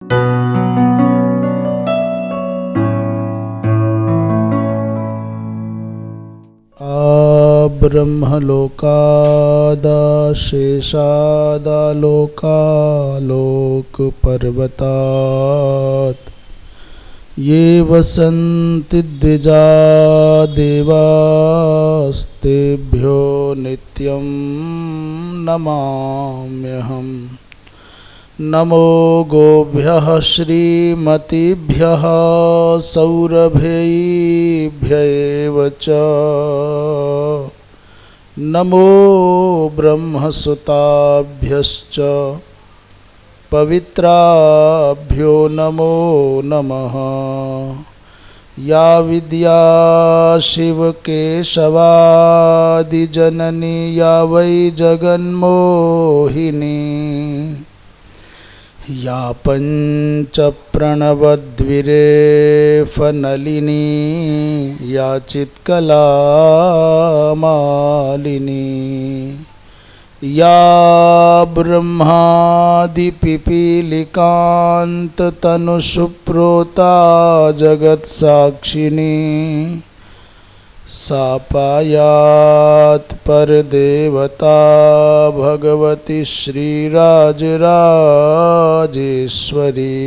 ब्रह्मलोकादाशेषादालोकालोकपर्वतात् ये वसन्ति द्विजा देवास्तेभ्यो नित्यं नमाम्यहम्। नमो गोभ्यः श्रीमतीभ्यः सौरभेभ्यैव च। नमो ब्रह्मसुताभ्यश्च पवित्राभ्यो नमो नमः। या विद्या शिवकेशवादिजननी या वै जगन्मोहिनी या पञ्चप्रणवद्विरेफनलिनी या चित्कलामालिनी या ब्रह्मादिपिपीलिकान्ततनुसुप्रोता जगत्साक्षिणी सा पायात् परदेवता भगवती श्रीराजराजेश्वरी।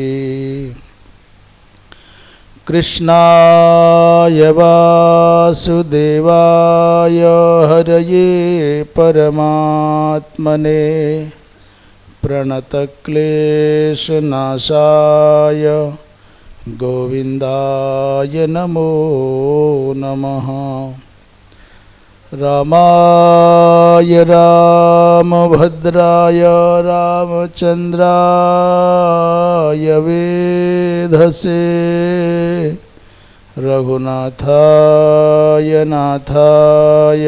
कृष्णाय वासुदेवाय हरये परमात्मने प्रणतक्लेशनाशाय गोविन्दाय नमो नमः। रामाय रामभद्राय रामचन्द्राय वेधसे रघुनाथाय नाथाय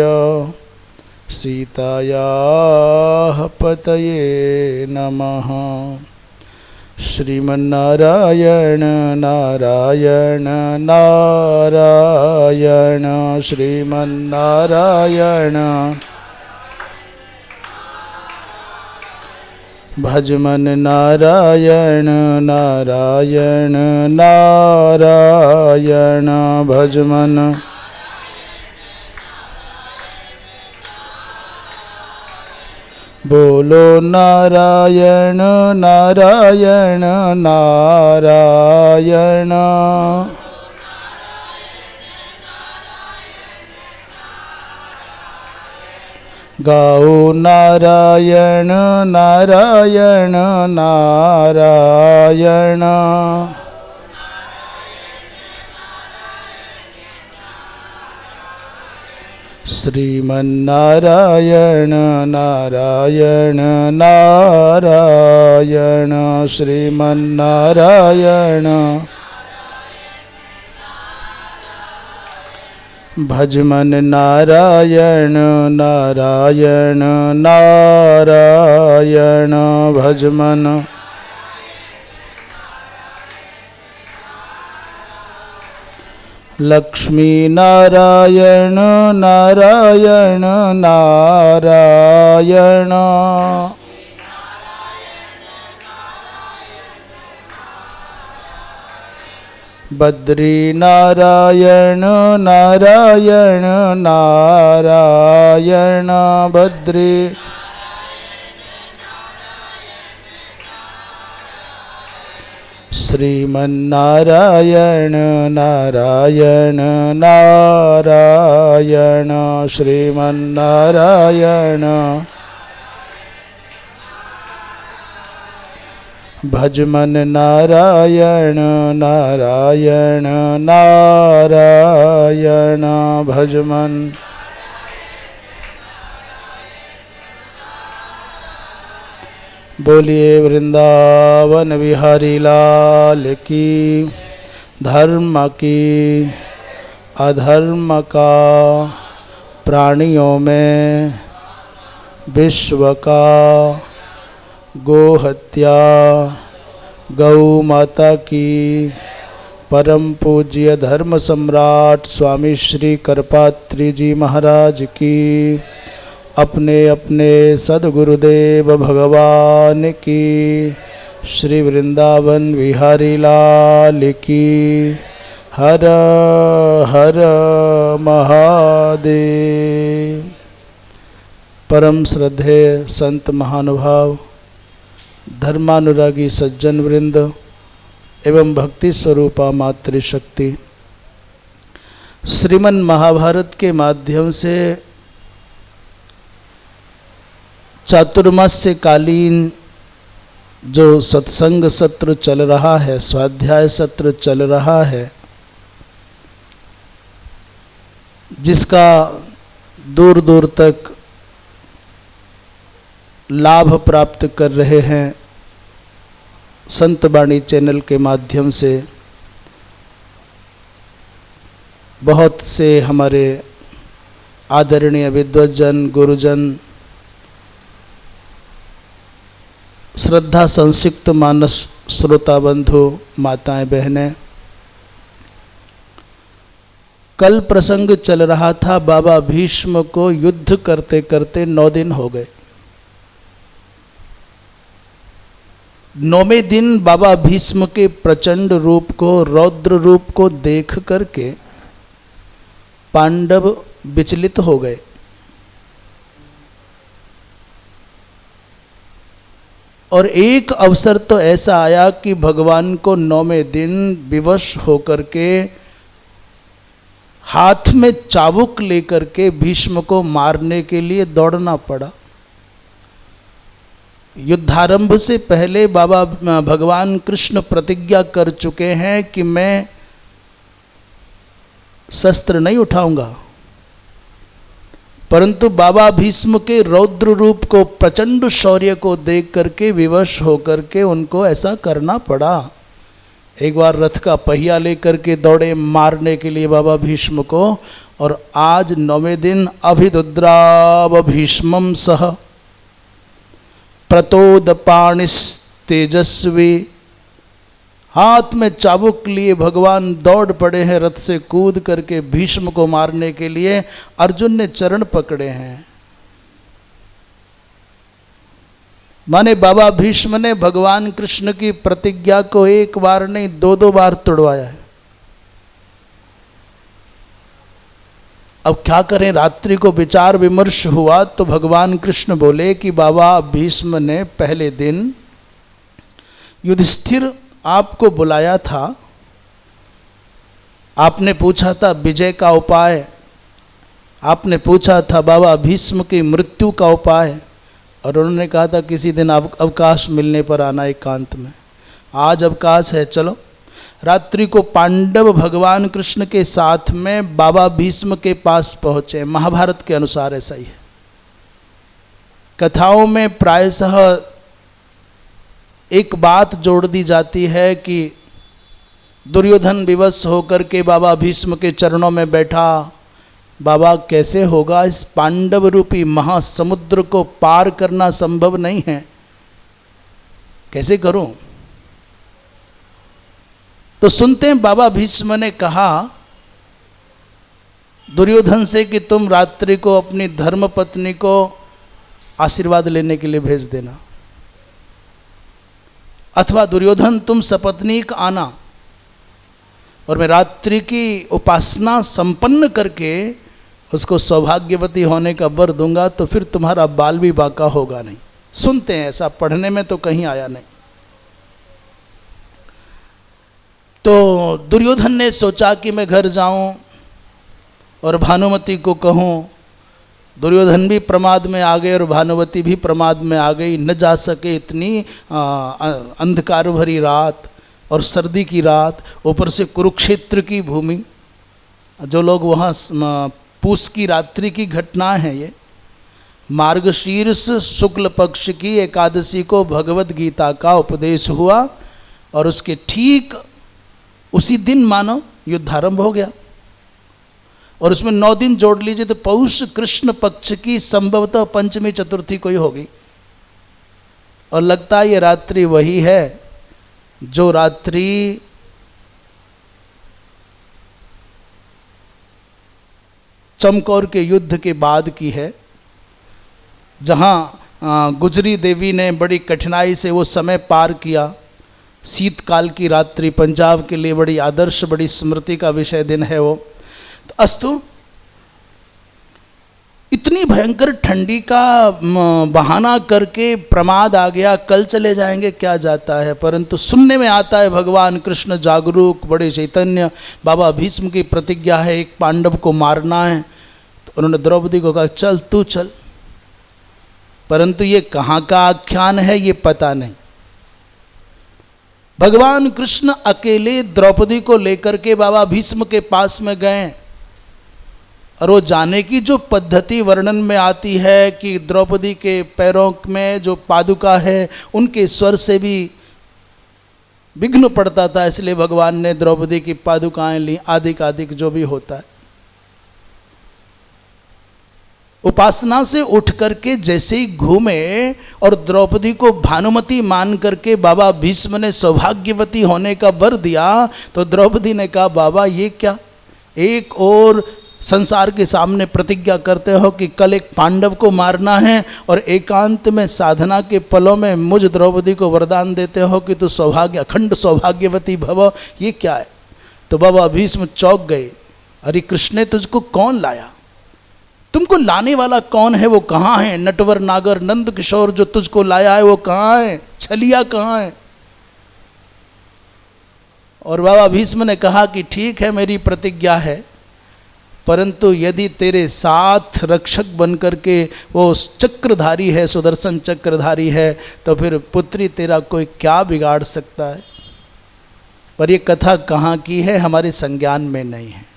सीतायाः पतये नमः। श्रीमन्नारायण नारायण नारायण श्रीमन्नारायण भजमन नारायण नारायण नारायण भजमन। बोलो नारायण नारायण नारायण। गाओ नारायण नारायण नारायण। श्रीमन्नारायण नारायण नारायण श्रीमन्नारायण भजमन नारायण नारायण नारायण भजमन। लक्ष्मी नारायण नारायण नारायण। बद्री नारायण नारायण नारायण बद्री। श्रीमन्नारायण नारायण नारायण श्रीमन्नारायण भजमन नारायण नारायण नारायण भजमन। बोलिए वृंदावन विहारी लाल की। धर्म की अधर्म का प्राणियों में विश्व का गोहत्या गौ माता की परम पूज्य धर्म सम्राट स्वामी श्री करपात्री जी महाराज की अपने अपने सद्गुरुदेव भगवान की श्री वृंदावन बिहारी लाल की। हर हर महादेव। परम श्रद्धेय संत महानुभाव, धर्मानुरागी सज्जन वृंद एवं भक्ति स्वरूपा मातृशक्ति, श्रीमन महाभारत के माध्यम से चातुर्मास्य कालीन जो सत्संग सत्र चल रहा है, स्वाध्याय सत्र चल रहा है, जिसका दूर दूर तक लाभ प्राप्त कर रहे हैं संत वाणी चैनल के माध्यम से बहुत से हमारे आदरणीय विद्वज्जन, गुरुजन, श्रद्धा संसिक्त मानस श्रोता बंधु, माताएं, बहनें। कल प्रसंग चल रहा था, बाबा भीष्म को युद्ध करते करते 9 दिन हो गए। 9वें दिन बाबा भीष्म के प्रचंड रूप को, रौद्र रूप को देख करके पांडव विचलित हो गए। और एक अवसर तो ऐसा आया कि भगवान को 9वें दिन विवश होकर के हाथ में चाबुक लेकर के भीष्म को मारने के लिए दौड़ना पड़ा। युद्धारंभ से पहले बाबा भगवान कृष्ण प्रतिज्ञा कर चुके हैं कि मैं शस्त्र नहीं उठाऊंगा, परंतु बाबा भीष्म के रौद्र रूप को, प्रचंड शौर्य को देख करके विवश होकर के उनको ऐसा करना पड़ा। एक बार रथ का पहिया लेकर के दौड़े मारने के लिए बाबा भीष्म को। और आज 9वें दिन अभिदुद्राव भीष्मं सह प्रतोदपाणिस तेजस्वी, हाथ में चाबुक लिए भगवान दौड़ पड़े हैं रथ से कूद करके भीष्म को मारने के लिए। अर्जुन ने चरण पकड़े हैं। माने बाबा भीष्म ने भगवान कृष्ण की प्रतिज्ञा को एक बार नहीं 2-2 बार तोड़वाया है। अब क्या करें, रात्रि को विचार विमर्श हुआ तो भगवान कृष्ण बोले कि बाबा भीष्म ने पहले दिन युधिष्ठिर आपको बुलाया था, आपने पूछा था विजय का उपाय, आपने पूछा था बाबा भीष्म की मृत्यु का उपाय, और उन्होंने कहा था किसी दिन अवकाश मिलने पर आना एकांत में। आज अवकाश है, चलो। रात्रि को पांडव भगवान कृष्ण के साथ में बाबा भीष्म के पास पहुँचे। महाभारत के अनुसार ऐसा ही है। कथाओं में प्रायशः एक बात जोड़ दी जाती है कि दुर्योधन विवश होकर के बाबा भीष्म के चरणों में बैठा। बाबा कैसे होगा, इस पांडव रूपी महासमुद्र को पार करना संभव नहीं है, कैसे करूं? तो सुनते हैं बाबा भीष्म ने कहा दुर्योधन से कि तुम रात्रि को अपनी धर्मपत्नी को आशीर्वाद लेने के लिए भेज देना, अथवा दुर्योधन तुम सपत्नीक आना और मैं रात्रि की उपासना संपन्न करके उसको सौभाग्यवती होने का वर दूंगा, तो फिर तुम्हारा बाल भी बांका होगा नहीं। सुनते हैं, ऐसा पढ़ने में तो कहीं आया नहीं। तो दुर्योधन ने सोचा कि मैं घर जाऊं और भानुमति को कहूं। दुर्योधन भी प्रमाद में आ गए और भानुमति भी प्रमाद में आ गई। न जा सके, इतनी अंधकार भरी रात और सर्दी की रात, ऊपर से कुरुक्षेत्र की भूमि। जो लोग वहाँ, पूस की रात्रि की घटना है ये। मार्गशीर्ष शुक्ल पक्ष की एकादशी को भगवत गीता का उपदेश हुआ और उसके ठीक उसी दिन मानो युद्धारंभ हो गया। और उसमें 9 दिन जोड़ लीजिए तो पौष कृष्ण पक्ष की संभवतः पंचमी चतुर्थी कोई होगी। और लगता है ये रात्रि वही है जो रात्रि चमकौर के युद्ध के बाद की है, जहां गुजरी देवी ने बड़ी कठिनाई से वो समय पार किया। शीतकाल की रात्रि पंजाब के लिए बड़ी आदर्श, बड़ी स्मृति का विषय दिन है वो। तो अस्तु, इतनी भयंकर ठंडी का बहाना करके प्रमाद आ गया, कल चले जाएंगे, क्या जाता है। परंतु सुनने में आता है भगवान कृष्ण जागरूक, बड़े चैतन्य। बाबा भीष्म की प्रतिज्ञा है एक पांडव को मारना है, तो उन्होंने द्रौपदी को कहा चल तू चल। परंतु ये कहाँ का आख्यान है ये पता नहीं। भगवान कृष्ण अकेले द्रौपदी को लेकर के बाबा भीष्म के पास में गए, और वो जाने की जो पद्धति वर्णन में आती है कि द्रौपदी के पैरों में जो पादुका है उनके स्वर से भी विघ्न पड़ता था, इसलिए भगवान ने द्रौपदी की पादुकाएं ली, आदिक आदिक जो भी होता है। उपासना से उठ करके जैसे ही घूमे और द्रौपदी को भानुमति मान करके बाबा भीष्म ने सौभाग्यवती होने का वर दिया, तो द्रौपदी ने कहा बाबा ये क्या, एक और संसार के सामने प्रतिज्ञा करते हो कि कल एक पांडव को मारना है, और एकांत में साधना के पलों में मुझ द्रौपदी को वरदान देते हो कि तू सौभाग्य अखंड सौभाग्यवती भव, ये क्या है। तो बाबा भीष्म चौंक गए, अरे कृष्ण ने तुझको कौन लाया, तुमको लाने वाला कौन है, वो कहाँ है, नटवर नागर नंद किशोर जो तुझको लाया है वो कहाँ है, छलिया कहाँ है। और बाबा भीष्म ने कहा कि ठीक है मेरी प्रतिज्ञा है, परंतु यदि तेरे साथ रक्षक बनकर के वो चक्रधारी है, सुदर्शन चक्रधारी है, तो फिर पुत्री तेरा कोई क्या बिगाड़ सकता है। पर ये कथा कहाँ की है हमारे संज्ञान में नहीं है।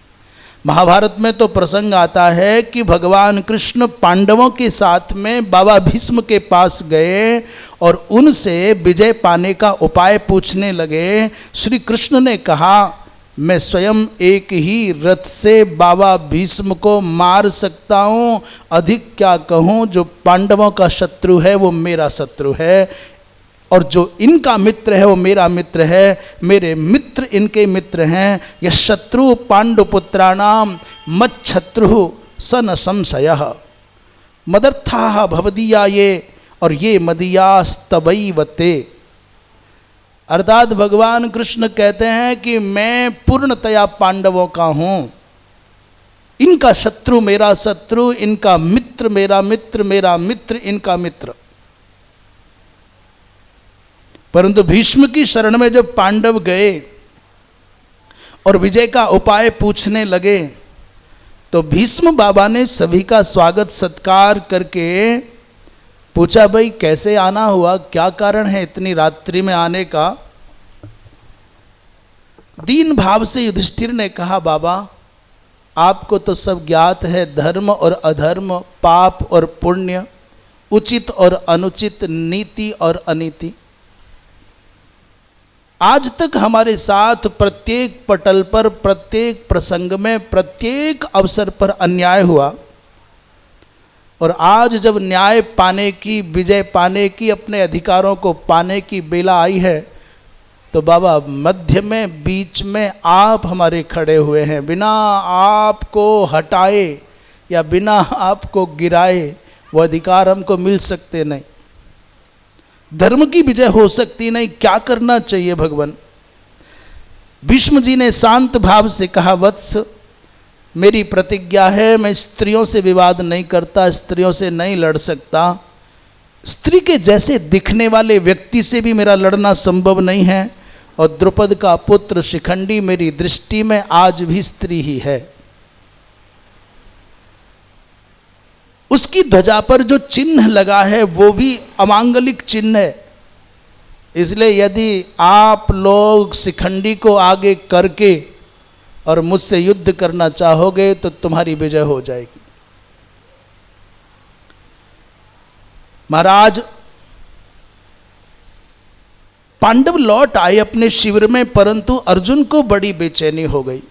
महाभारत में तो प्रसंग आता है कि भगवान कृष्ण पांडवों के साथ में बाबा भीष्म के पास गए और उनसे विजय पाने का उपाय पूछने लगे। श्री कृष्ण ने कहा मैं स्वयं एक ही रथ से बाबा भीष्म को मार सकता हूँ, अधिक क्या कहूँ, जो पांडवों का शत्रु है वो मेरा शत्रु है, और जो इनका मित्र है वो मेरा मित्र है, मेरे मित्र इनके मित्र हैं। यह शत्रु पांडुपुत्राणाम मच्छत्रु स न संशयः मदर्थाः भवदीया ये और ये मदीयास्तवैवते। अर्थात भगवान कृष्ण कहते हैं कि मैं पूर्णतया पांडवों का हूँ, इनका शत्रु मेरा शत्रु, इनका मित्र मेरा मित्र, मेरा मित्र इनका मित्र। परंतु भीष्म की शरण में जब पांडव गए और विजय का उपाय पूछने लगे, तो भीष्म बाबा ने सभी का स्वागत सत्कार करके पूछा भाई कैसे आना हुआ, क्या कारण है इतनी रात्रि में आने का। दीन भाव से युधिष्ठिर ने कहा बाबा आपको तो सब ज्ञात है, धर्म और अधर्म, पाप और पुण्य, उचित और अनुचित, नीति और अनीति। आज तक हमारे साथ प्रत्येक पटल पर, प्रत्येक प्रसंग में, प्रत्येक अवसर पर अन्याय हुआ, और आज जब न्याय पाने की, विजय पाने की, अपने अधिकारों को पाने की बेला आई है, तो बाबा मध्य में, बीच में आप हमारे खड़े हुए हैं। बिना आपको हटाए या बिना आपको गिराए वो अधिकार हमको मिल सकते नहीं, धर्म की विजय हो सकती नहीं। क्या करना चाहिए भगवान? भीष्म जी ने शांत भाव से कहा वत्स मेरी प्रतिज्ञा है, मैं स्त्रियों से विवाद नहीं करता, स्त्रियों से नहीं लड़ सकता, स्त्री के जैसे दिखने वाले व्यक्ति से भी मेरा लड़ना संभव नहीं है, और द्रुपद का पुत्र शिखंडी मेरी दृष्टि में आज भी स्त्री ही है। उसकी ध्वजा पर जो चिन्ह लगा है वो भी अमांगलिक चिन्ह है, इसलिए यदि आप लोग शिखंडी को आगे करके और मुझसे युद्ध करना चाहोगे तो तुम्हारी विजय हो जाएगी। महाराज पांडव लौट आए अपने शिविर में, परंतु अर्जुन को बड़ी बेचैनी हो गई।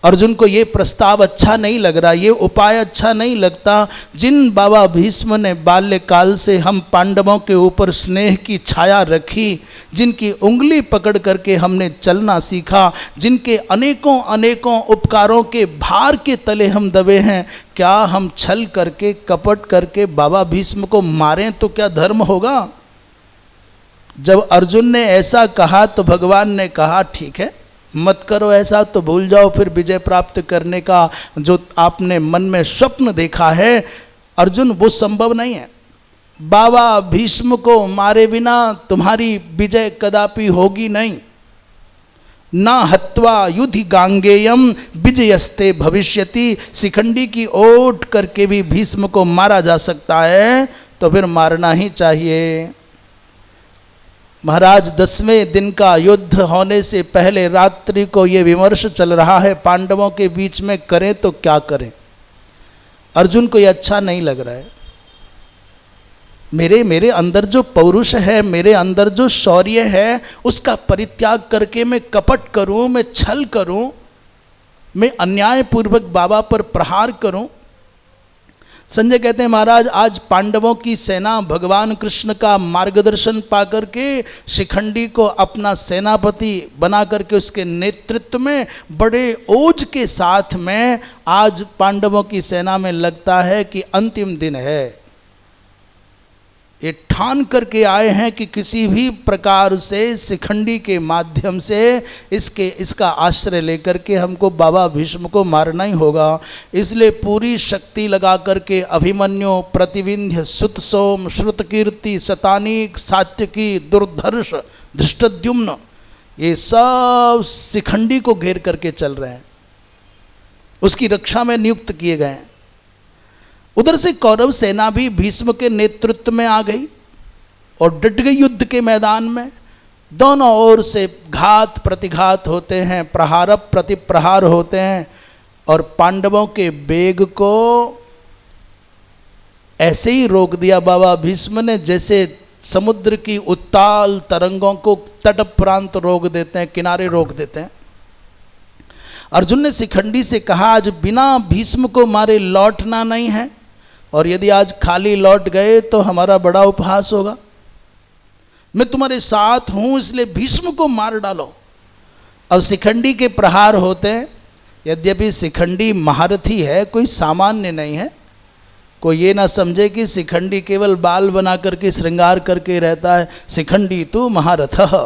अर्जुन को ये प्रस्ताव अच्छा नहीं लग रहा, ये उपाय अच्छा नहीं लगता। जिन बाबा भीष्म ने बाल्यकाल से हम पांडवों के ऊपर स्नेह की छाया रखी, जिनकी उंगली पकड़ करके हमने चलना सीखा, जिनके अनेकों अनेकों उपकारों के भार के तले हम दबे हैं, क्या हम छल करके कपट करके बाबा भीष्म को मारें तो क्या धर्म होगा? जब अर्जुन ने ऐसा कहा तो भगवान ने कहा ठीक है, मत करो ऐसा, तो भूल जाओ फिर विजय प्राप्त करने का जो आपने मन में स्वप्न देखा है अर्जुन, वो संभव नहीं है। बाबा भीष्म को मारे बिना तुम्हारी विजय कदापि होगी नहीं। ना हत्वा युधि गांगेयम विजयस्ते भविष्यति। शिखंडी की ओट करके भी भीष्म को मारा जा सकता है, तो फिर मारना ही चाहिए। महाराज 10वें दिन का युद्ध होने से पहले रात्रि को ये विमर्श चल रहा है पांडवों के बीच में, करें तो क्या करें। अर्जुन को ये अच्छा नहीं लग रहा है। मेरे अंदर जो पौरुष है, मेरे अंदर जो शौर्य है, उसका परित्याग करके मैं कपट करूं, मैं छल करूं, मैं अन्यायपूर्वक बाबा पर प्रहार करूं। संजय कहते हैं महाराज आज पांडवों की सेना भगवान कृष्ण का मार्गदर्शन पाकर के शिखंडी को अपना सेनापति बना करके उसके नेतृत्व में बड़े ओज के साथ में आज पांडवों की सेना में लगता है कि अंतिम दिन है। ये ठान करके आए हैं कि किसी भी प्रकार से शिखंडी के माध्यम से इसका आश्रय लेकर के हमको बाबा भीष्म को मारना ही होगा। इसलिए पूरी शक्ति लगा करके अभिमन्यु, प्रतिविंध्य, सुतसोम, श्रुतकीर्ति, शतानीक, सात्यकी, दुर्धर्ष, धृष्टद्युम्न, ये सब शिखंडी को घेर करके चल रहे हैं, उसकी रक्षा में नियुक्त किए गए हैं। उधर से कौरव सेना भी भीष्म के नेतृत्व में आ गई और डट गई युद्ध के मैदान में। दोनों ओर से घात प्रतिघात होते हैं, प्रहार प्रतिप्रहार होते हैं और पांडवों के वेग को ऐसे ही रोक दिया बाबा भीष्म ने जैसे समुद्र की उत्ताल तरंगों को तट प्रांत रोक देते हैं, किनारे रोक देते हैं। अर्जुन ने शिखंडी से कहा आज बिना भीष्म को मारे लौटना नहीं है, और यदि आज खाली लौट गए तो हमारा बड़ा उपहास होगा। मैं तुम्हारे साथ हूं, इसलिए भीष्म को मार डालो। अब शिखंडी के प्रहार होते हैं। यद्यपि शिखंडी महारथी है, कोई सामान्य नहीं है। कोई ये ना समझे कि शिखंडी केवल बाल बना करके श्रृंगार करके रहता है। शिखंडी तो महारथः।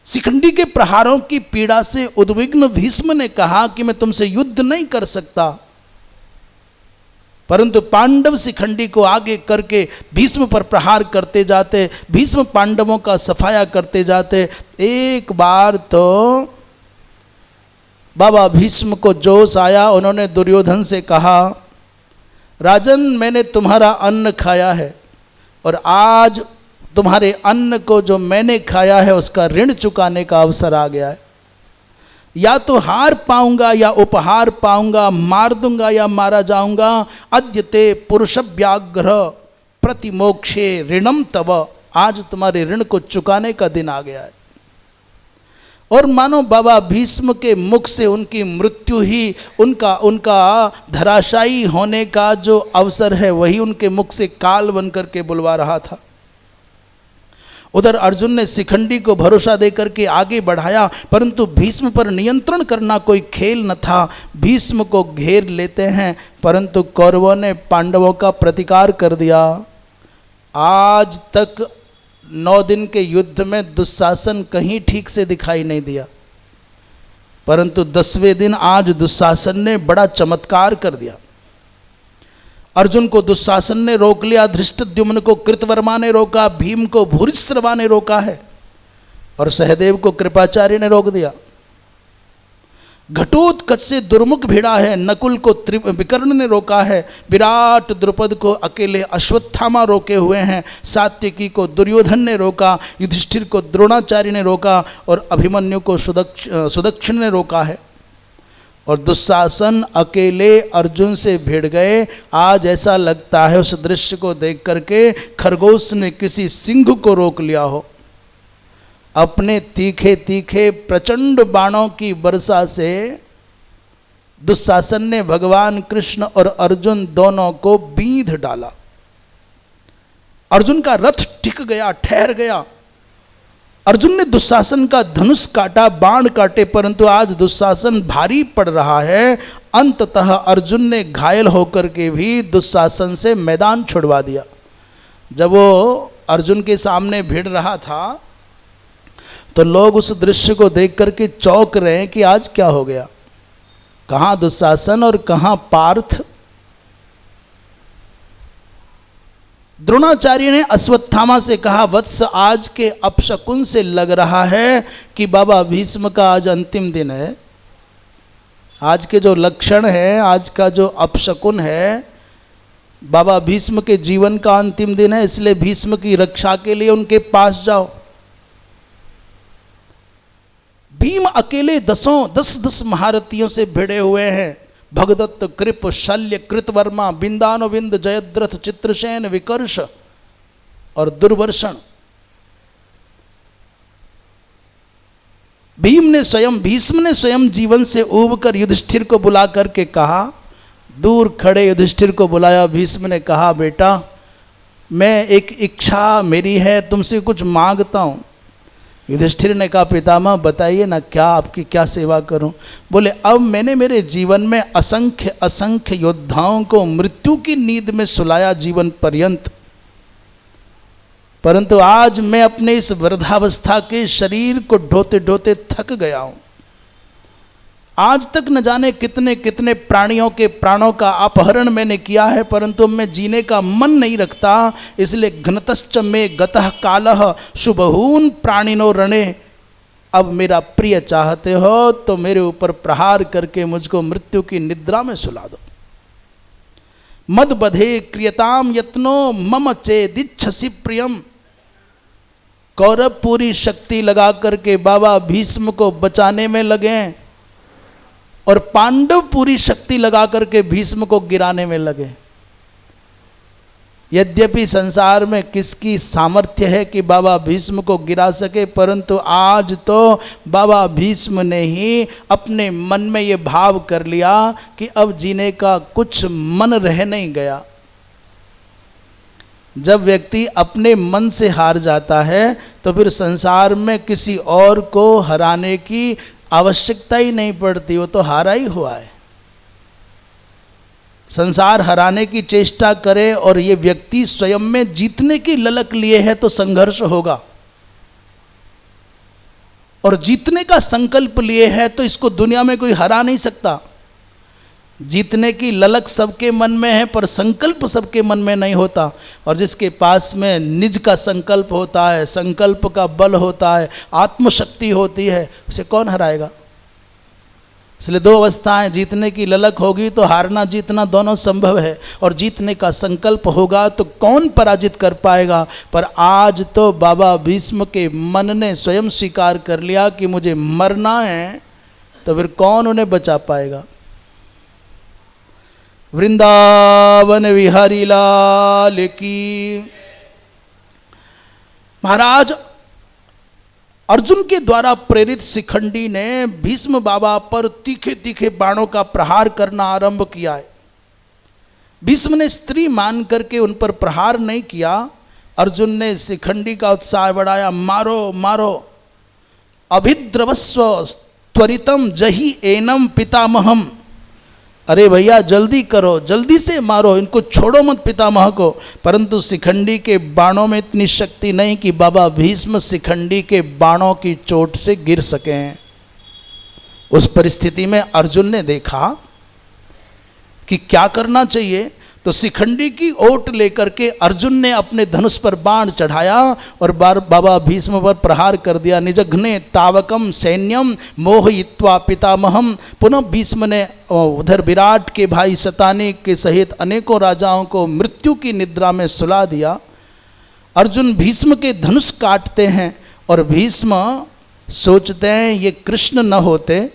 शिखंडी के प्रहारों की पीड़ा से उद्विग्न भीष्म ने कहा कि मैं तुमसे युद्ध नहीं कर सकता, परंतु पांडव शिखंडी को आगे करके भीष्म पर प्रहार करते जाते, भीष्म पांडवों का सफाया करते जाते। एक बार तो बाबा भीष्म को जोश आया, उन्होंने दुर्योधन से कहा राजन मैंने तुम्हारा अन्न खाया है और आज तुम्हारे अन्न को जो मैंने खाया है उसका ऋण चुकाने का अवसर आ गया है। या तो हार पाऊंगा या उपहार पाऊंगा, मार दूंगा या मारा जाऊंगा। अद्यते पुरुषव्याघ्र प्रतिमोक्षे ऋणम तव। आज तुम्हारे ऋण को चुकाने का दिन आ गया है। और मानो बाबा भीष्म के मुख से उनकी मृत्यु ही उनका धराशायी होने का जो अवसर है वही उनके मुख से काल बन करके बुलवा रहा था। उधर अर्जुन ने शिखंडी को भरोसा देकर के आगे बढ़ाया, परंतु भीष्म पर नियंत्रण करना कोई खेल न था। भीष्म को घेर लेते हैं, परंतु कौरवों ने पांडवों का प्रतिकार कर दिया। आज तक 9 दिन के युद्ध में दुशासन कहीं ठीक से दिखाई नहीं दिया, परंतु 10वें दिन आज दुशासन ने बड़ा चमत्कार कर दिया। अर्जुन को दुशासन ने रोक लिया, धृष्टद्युम्न को कृतवर्मा ने रोका, भीम को भूरिश्रवा ने रोका है और सहदेव को कृपाचार्य ने रोक दिया। घटोत्कच से दुर्मुख भिड़ा है, नकुल को विकर्ण ने रोका है, विराट द्रुपद को अकेले अश्वत्थामा रोके हुए हैं, सात्यकी को दुर्योधन ने रोका, युधिष्ठिर को द्रोणाचार्य ने रोका और अभिमन्यु को सुदक्षिण ने रोका है। और दुशासन अकेले अर्जुन से भिड़ गए। आज ऐसा लगता है उस दृश्य को देख करके खरगोश ने किसी सिंह को रोक लिया हो। अपने तीखे तीखे प्रचंड बाणों की वर्षा से दुशासन ने भगवान कृष्ण और अर्जुन दोनों को बींध डाला। अर्जुन का रथ टिक गया, ठहर गया। अर्जुन ने दुशासन का धनुष काटा, बाण काटे, परंतु आज दुशासन भारी पड़ रहा है। अंततः अर्जुन ने घायल होकर के भी दुशासन से मैदान छुड़वा दिया। जब वो अर्जुन के सामने भिड़ रहा था तो लोग उस दृश्य को देख करके चौंक रहे हैं कि आज क्या हो गया, कहाँ दुशासन और कहाँ पार्थ। द्रोणाचार्य ने अश्वत्थामा से कहा, वत्स आज के अपशकुन से लग रहा है कि बाबा भीष्म का आज अंतिम दिन है। आज के जो लक्षण है, आज का जो अपशकुन है, बाबा भीष्म के जीवन का अंतिम दिन है, इसलिए भीष्म की रक्षा के लिए उनके पास जाओ। भीम अकेले 10 महारथियों से भिड़े हुए हैं। भगदत्त, कृप, शल्य, कृतवर्मा, बिंदानुविंद, जयद्रथ, चित्रसेन, विकर्ष और दुर्वर्षण। भीष्म ने स्वयं जीवन से ऊब कर युधिष्ठिर को बुला करके कहा, दूर खड़े युधिष्ठिर को बुलाया। भीष्म ने कहा, बेटा मैं एक इच्छा मेरी है, तुमसे कुछ मांगता हूँ। युधिष्ठिर ने कहा, पितामह बताइए ना, क्या आपकी क्या सेवा करूं। बोले, अब मैंने मेरे जीवन में असंख्य असंख्य योद्धाओं को मृत्यु की नींद में सुलाया जीवन पर्यंत, परंतु आज मैं अपने इस वृद्धावस्था के शरीर को ढोते ढोते थक गया हूं। आज तक न जाने कितने कितने प्राणियों के प्राणों का अपहरण मैंने किया है, परंतु मैं जीने का मन नहीं रखता। इसलिए घनतश्च में गतः कालः शुभहून प्राणिनो रणे। अब मेरा प्रिय चाहते हो तो मेरे ऊपर प्रहार करके मुझको मृत्यु की निद्रा में सुला दो। मद बधे क्रियताम यत्नो मम चेदिच्छसि प्रियम। कौरव पूरी शक्ति लगा करके बाबा भीष्म को बचाने में लगे और पांडव पूरी शक्ति लगा करके भीष्म को गिराने में लगे। यद्यपि संसार में किसकी सामर्थ्य है कि बाबा भीष्म को गिरा सके, परंतु आज तो बाबा भीष्म ने ही अपने मन में ये भाव कर लिया कि अब जीने का कुछ मन रह नहीं गया। जब व्यक्ति अपने मन से हार जाता है तो फिर संसार में किसी और को हराने की आवश्यकता ही नहीं पड़ती, वो तो हारा ही हुआ है। संसार हराने की चेष्टा करे और ये व्यक्ति स्वयं में जीतने की ललक लिए है तो संघर्ष होगा, और जीतने का संकल्प लिए है तो इसको दुनिया में कोई हरा नहीं सकता। जीतने की ललक सबके मन में है पर संकल्प सबके मन में नहीं होता, और जिसके पास में निज का संकल्प होता है, संकल्प का बल होता है, आत्मशक्ति होती है, उसे कौन हराएगा। इसलिए दो अवस्थाएं, जीतने की ललक होगी तो हारना जीतना दोनों संभव है, और जीतने का संकल्प होगा तो कौन पराजित कर पाएगा। पर आज तो बाबा भीष्म के मन ने स्वयं स्वीकार कर लिया कि मुझे मरना है, तो फिर कौन उन्हें बचा पाएगा। वृंदावन विहारी लाल की। महाराज अर्जुन के द्वारा प्रेरित शिखंडी ने भीष्म बाबा पर तीखे तीखे बाणों का प्रहार करना आरंभ किया है। भीष्म ने स्त्री मान करके उन पर प्रहार नहीं किया। अर्जुन ने शिखंडी का उत्साह बढ़ाया, मारो मारो, अभिद्रवस्व त्वरितम जहि एनम पितामहम। अरे भैया जल्दी करो, जल्दी से मारो, इनको छोड़ो मत पितामह को। परंतु शिखंडी के बाणों में इतनी शक्ति नहीं कि बाबा भीष्म शिखंडी के बाणों की चोट से गिर सकें। उस परिस्थिति में अर्जुन ने देखा कि क्या करना चाहिए, तो शिखंडी की ओट लेकर के अर्जुन ने अपने धनुष पर बाण चढ़ाया और बाबा भीष्म पर प्रहार कर दिया। निजघ्ने तावकम सैन्यम मोहयित्वा पितामहम। पुनः भीष्म ने उधर विराट के भाई शतानी के सहित अनेकों राजाओं को मृत्यु की निद्रा में सुला दिया। अर्जुन भीष्म के धनुष काटते हैं और भीष्म सोचते हैं ये कृष्ण न होते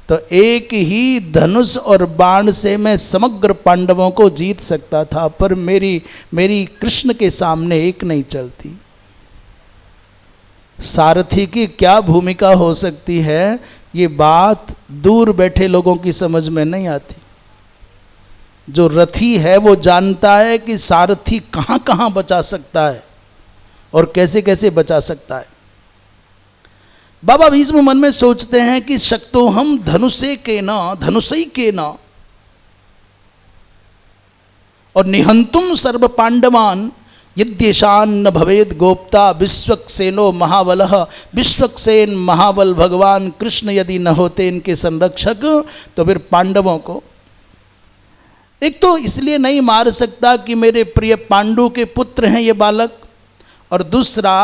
तो एक ही धनुष और बाण से मैं समग्र पांडवों को जीत सकता था, पर मेरी कृष्ण के सामने एक नहीं चलती। सारथी की क्या भूमिका हो सकती है, ये बात दूर बैठे लोगों की समझ में नहीं आती। जो रथी है वो जानता है कि सारथी कहाँ कहाँ बचा सकता है और कैसे कैसे बचा सकता है। बाबा भीष्म मन में सोचते हैं कि शक्तो हम धनुषे के न धनुषई के न और निहंतुम सर्व पांडवान यद्यशान न भवेद गोप्ता विश्वक्सेनो महाबलः। विश्वक्सेन महाबल भगवान कृष्ण यदि न होते इनके संरक्षक तो फिर पांडवों को एक तो इसलिए नहीं मार सकता कि मेरे प्रिय पांडु के पुत्र हैं ये बालक, और दूसरा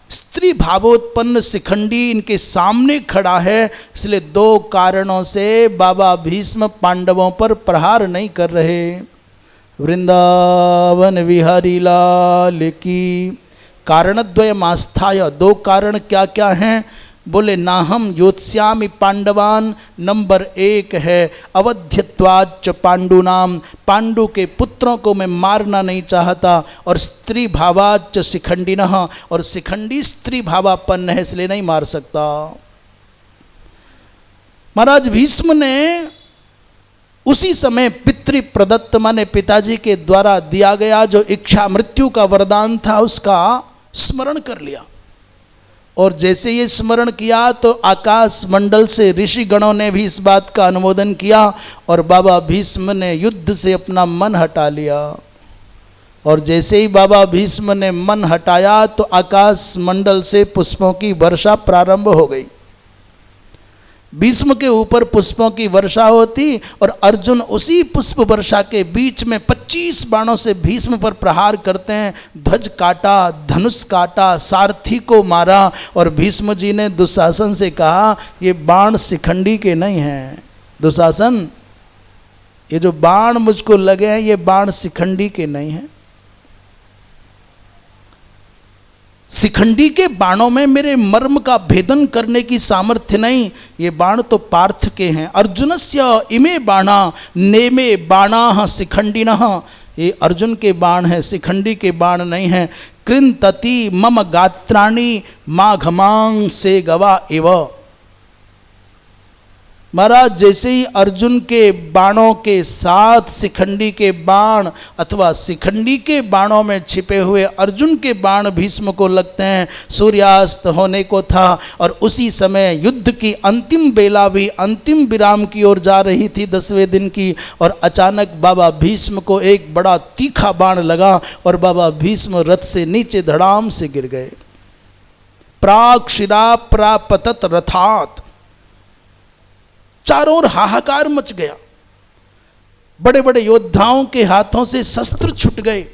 स्त्री भावोत्पन्न शिखंडी इनके सामने खड़ा है, इसलिए दो कारणों से बाबा भीष्म पांडवों पर प्रहार नहीं कर रहे। वृंदावन विहारी लाल की कारणद्वय मास्थाय, दो कारण क्या क्या हैं? बोले ना हम योत्स्यामि पांडवान, नंबर 1 है अवध्यत्वाच्च पांडुनाम, पांडु के पुत्रों को मैं मारना नहीं चाहता, और स्त्री भावाच्च शिखंडिनः, और शिखंडी स्त्री भावापन्न है इसलिए नहीं मार सकता। महाराज भीष्म ने उसी समय पितृ प्रदत्त माने पिताजी के द्वारा दिया गया जो इच्छा मृत्यु का वरदान था उसका स्मरण कर लिया, और जैसे ये स्मरण किया तो आकाश मंडल से ऋषि गणों ने भी इस बात का अनुमोदन किया और बाबा भीष्म ने युद्ध से अपना मन हटा लिया। और जैसे ही बाबा भीष्म ने मन हटाया तो आकाश मंडल से पुष्पों की वर्षा प्रारंभ हो गई। भीष्म के ऊपर पुष्पों की वर्षा होती और अर्जुन उसी पुष्प वर्षा के बीच में 25 बाणों से भीष्म पर प्रहार करते हैं। ध्वज काटा, धनुष काटा, सारथी को मारा, और भीष्म जी ने दुशासन से कहा ये बाण शिखंडी के नहीं हैं। दुशासन, ये जो बाण मुझको लगे हैं ये बाण शिखंडी के नहीं हैं। शिखंडी के बाणों में मेरे मर्म का भेदन करने की सामर्थ्य नहीं, ये बाण तो पार्थ के हैं। अर्जुनस्य इमे बाणा नेमे बाणाः शिखंडिनः, ये अर्जुन के बाण हैं, शिखंडी के बाण नहीं हैं। कृन्तति मम गात्राणि माघमांग से गवा एव। महाराज जैसे ही अर्जुन के बाणों के साथ शिखंडी के बाण अथवा शिखंडी के बाणों में छिपे हुए अर्जुन के बाण भीष्म को लगते हैं, सूर्यास्त होने को था और उसी समय युद्ध की अंतिम बेला भी अंतिम विराम की ओर जा रही थी 10वें दिन की, और अचानक बाबा भीष्म को एक बड़ा तीखा बाण लगा और बाबा भीष्म रथ से नीचे धड़ाम से गिर गए। प्राक शिरा प्रापतत रथात, चारों ओर हाहाकार मच गया। बड़े बड़े योद्धाओं के हाथों से शस्त्र छूट गए,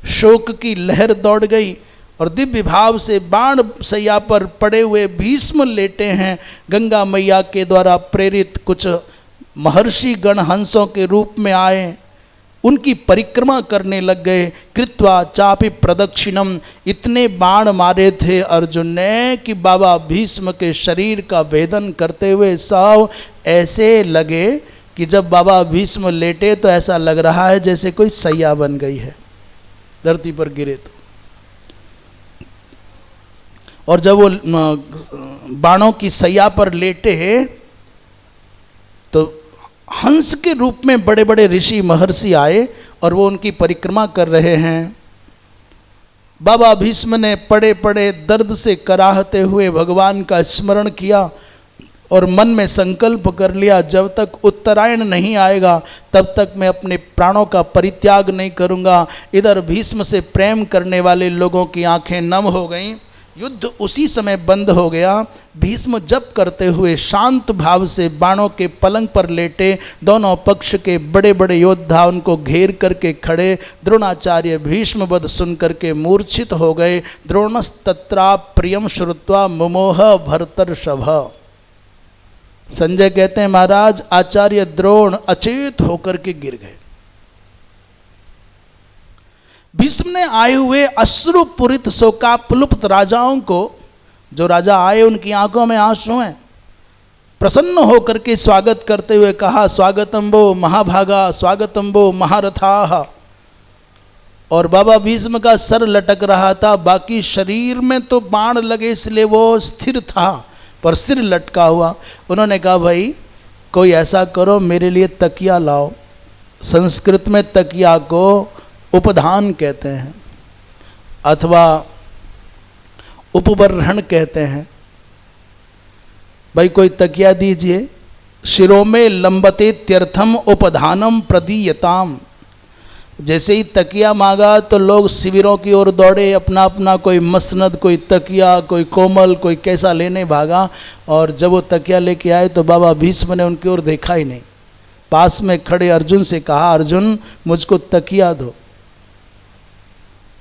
शोक की लहर दौड़ गई और दिव्य भाव से बाण सैया पर पड़े हुए भीष्म लेटे हैं। गंगा मैया के द्वारा प्रेरित कुछ महर्षि गण हंसों के रूप में आए, उनकी परिक्रमा करने लग गए। कृत्वा चापि प्रदक्षिणम, इतने बाण मारे थे अर्जुन ने कि बाबा भीष्म के शरीर का भेदन करते हुए सब ऐसे लगे कि जब बाबा भीष्म लेटे तो ऐसा लग रहा है जैसे कोई सैया बन गई है धरती पर गिरे तो। और जब वो बाणों की सैया पर लेटे तो हंस के रूप में बड़े बड़े ऋषि महर्षि आए और वो उनकी परिक्रमा कर रहे हैं। बाबा भीष्म ने पड़े पड़े दर्द से कराहते हुए भगवान का स्मरण किया और मन में संकल्प कर लिया जब तक उत्तरायण नहीं आएगा तब तक मैं अपने प्राणों का परित्याग नहीं करूंगा। इधर भीष्म से प्रेम करने वाले लोगों की आंखें नम हो गईं। युद्ध उसी समय बंद हो गया। भीष्म जप करते हुए शांत भाव से बाणों के पलंग पर लेटे, दोनों पक्ष के बड़े बड़े योद्धा उनको घेर करके खड़े। द्रोणाचार्य भीष्म वध सुन करके मूर्छित हो गए। द्रोणस्तत्रा प्रियम श्रुत्वा मुमोह भर्तर्षभ। संजय कहते हैं महाराज आचार्य द्रोण अचेत होकर के गिर गए। भीष्म ने आए हुए अश्रुपूरित शोकाप्लुप्त राजाओं को, जो राजा आए उनकी आंखों में आंसू हैं, प्रसन्न होकर के स्वागत करते हुए कहा स्वागतम वो महाभागा स्वागतम वो महारथाः। और बाबा भीष्म का सर लटक रहा था, बाकी शरीर में तो बाण लगे इसलिए वो स्थिर था, पर सिर लटका हुआ। उन्होंने कहा भाई कोई ऐसा करो मेरे लिए तकिया लाओ। संस्कृत में तकिया को उपधान कहते हैं अथवा उपबर्हण कहते हैं। भाई कोई तकिया दीजिए। शिरो में लंबते त्यर्थम उपधानम प्रदीयताम। जैसे ही तकिया मांगा तो लोग शिविरों की ओर दौड़े, अपना अपना कोई मसनद, कोई तकिया, कोई कोमल, कोई कैसा लेने भागा। और जब वो तकिया लेके आए तो बाबा भीष्म ने उनकी ओर देखा ही नहीं। पास में खड़े अर्जुन से कहा, अर्जुन मुझको तकिया दो।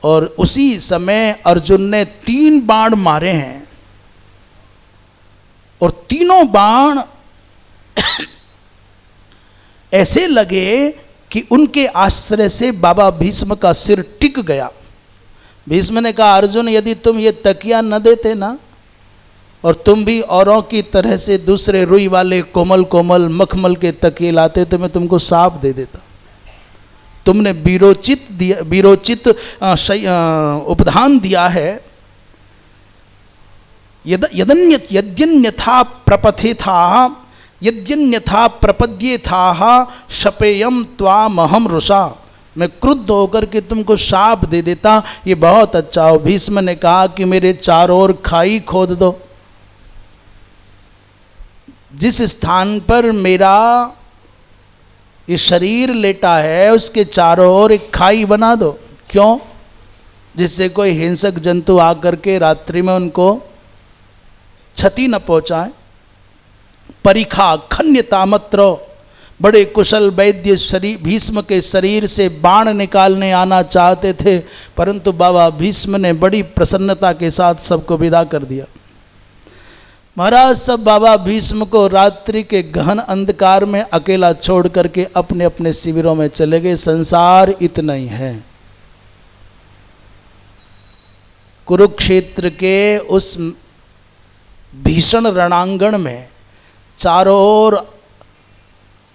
और उसी समय अर्जुन ने 3 बाण मारे हैं और तीनों बाण ऐसे लगे कि उनके आश्रय से बाबा भीष्म का सिर टिक गया। भीष्म ने कहा, अर्जुन यदि तुम ये तकिया न देते ना, और तुम भी औरों की तरह से दूसरे रुई वाले कोमल कोमल मखमल के तकिए लाते तो मैं तुमको साफ दे देता। तुमने वीरोचित उपधान दिया है। यद्यन्यथा प्रपथे था यद्यन्यथा प्रपद्ये था शपेयम त्वामहम रुषा। मैं क्रुद्ध होकर के तुमको शाप दे देता, ये बहुत अच्छा हो। भीष्म ने कहा कि मेरे चारों ओर खाई खोद दो। जिस स्थान पर मेरा ये शरीर लेटा है उसके चारों ओर एक खाई बना दो। क्यों? जिससे कोई हिंसक जंतु आकर के रात्रि में उनको क्षति न पहुंचाए। परिखा खन्यतामत्र। बड़े कुशल वैद्य शरीर भीष्म के शरीर से बाण निकालने आना चाहते थे, परंतु बाबा भीष्म ने बड़ी प्रसन्नता के साथ सबको विदा कर दिया। महाराज सब बाबा भीष्म को रात्रि के गहन अंधकार में अकेला छोड़ करके अपने अपने शिविरों में चले गए। संसार इतना ही है। कुरुक्षेत्र के उस भीषण रणांगण में चारों ओर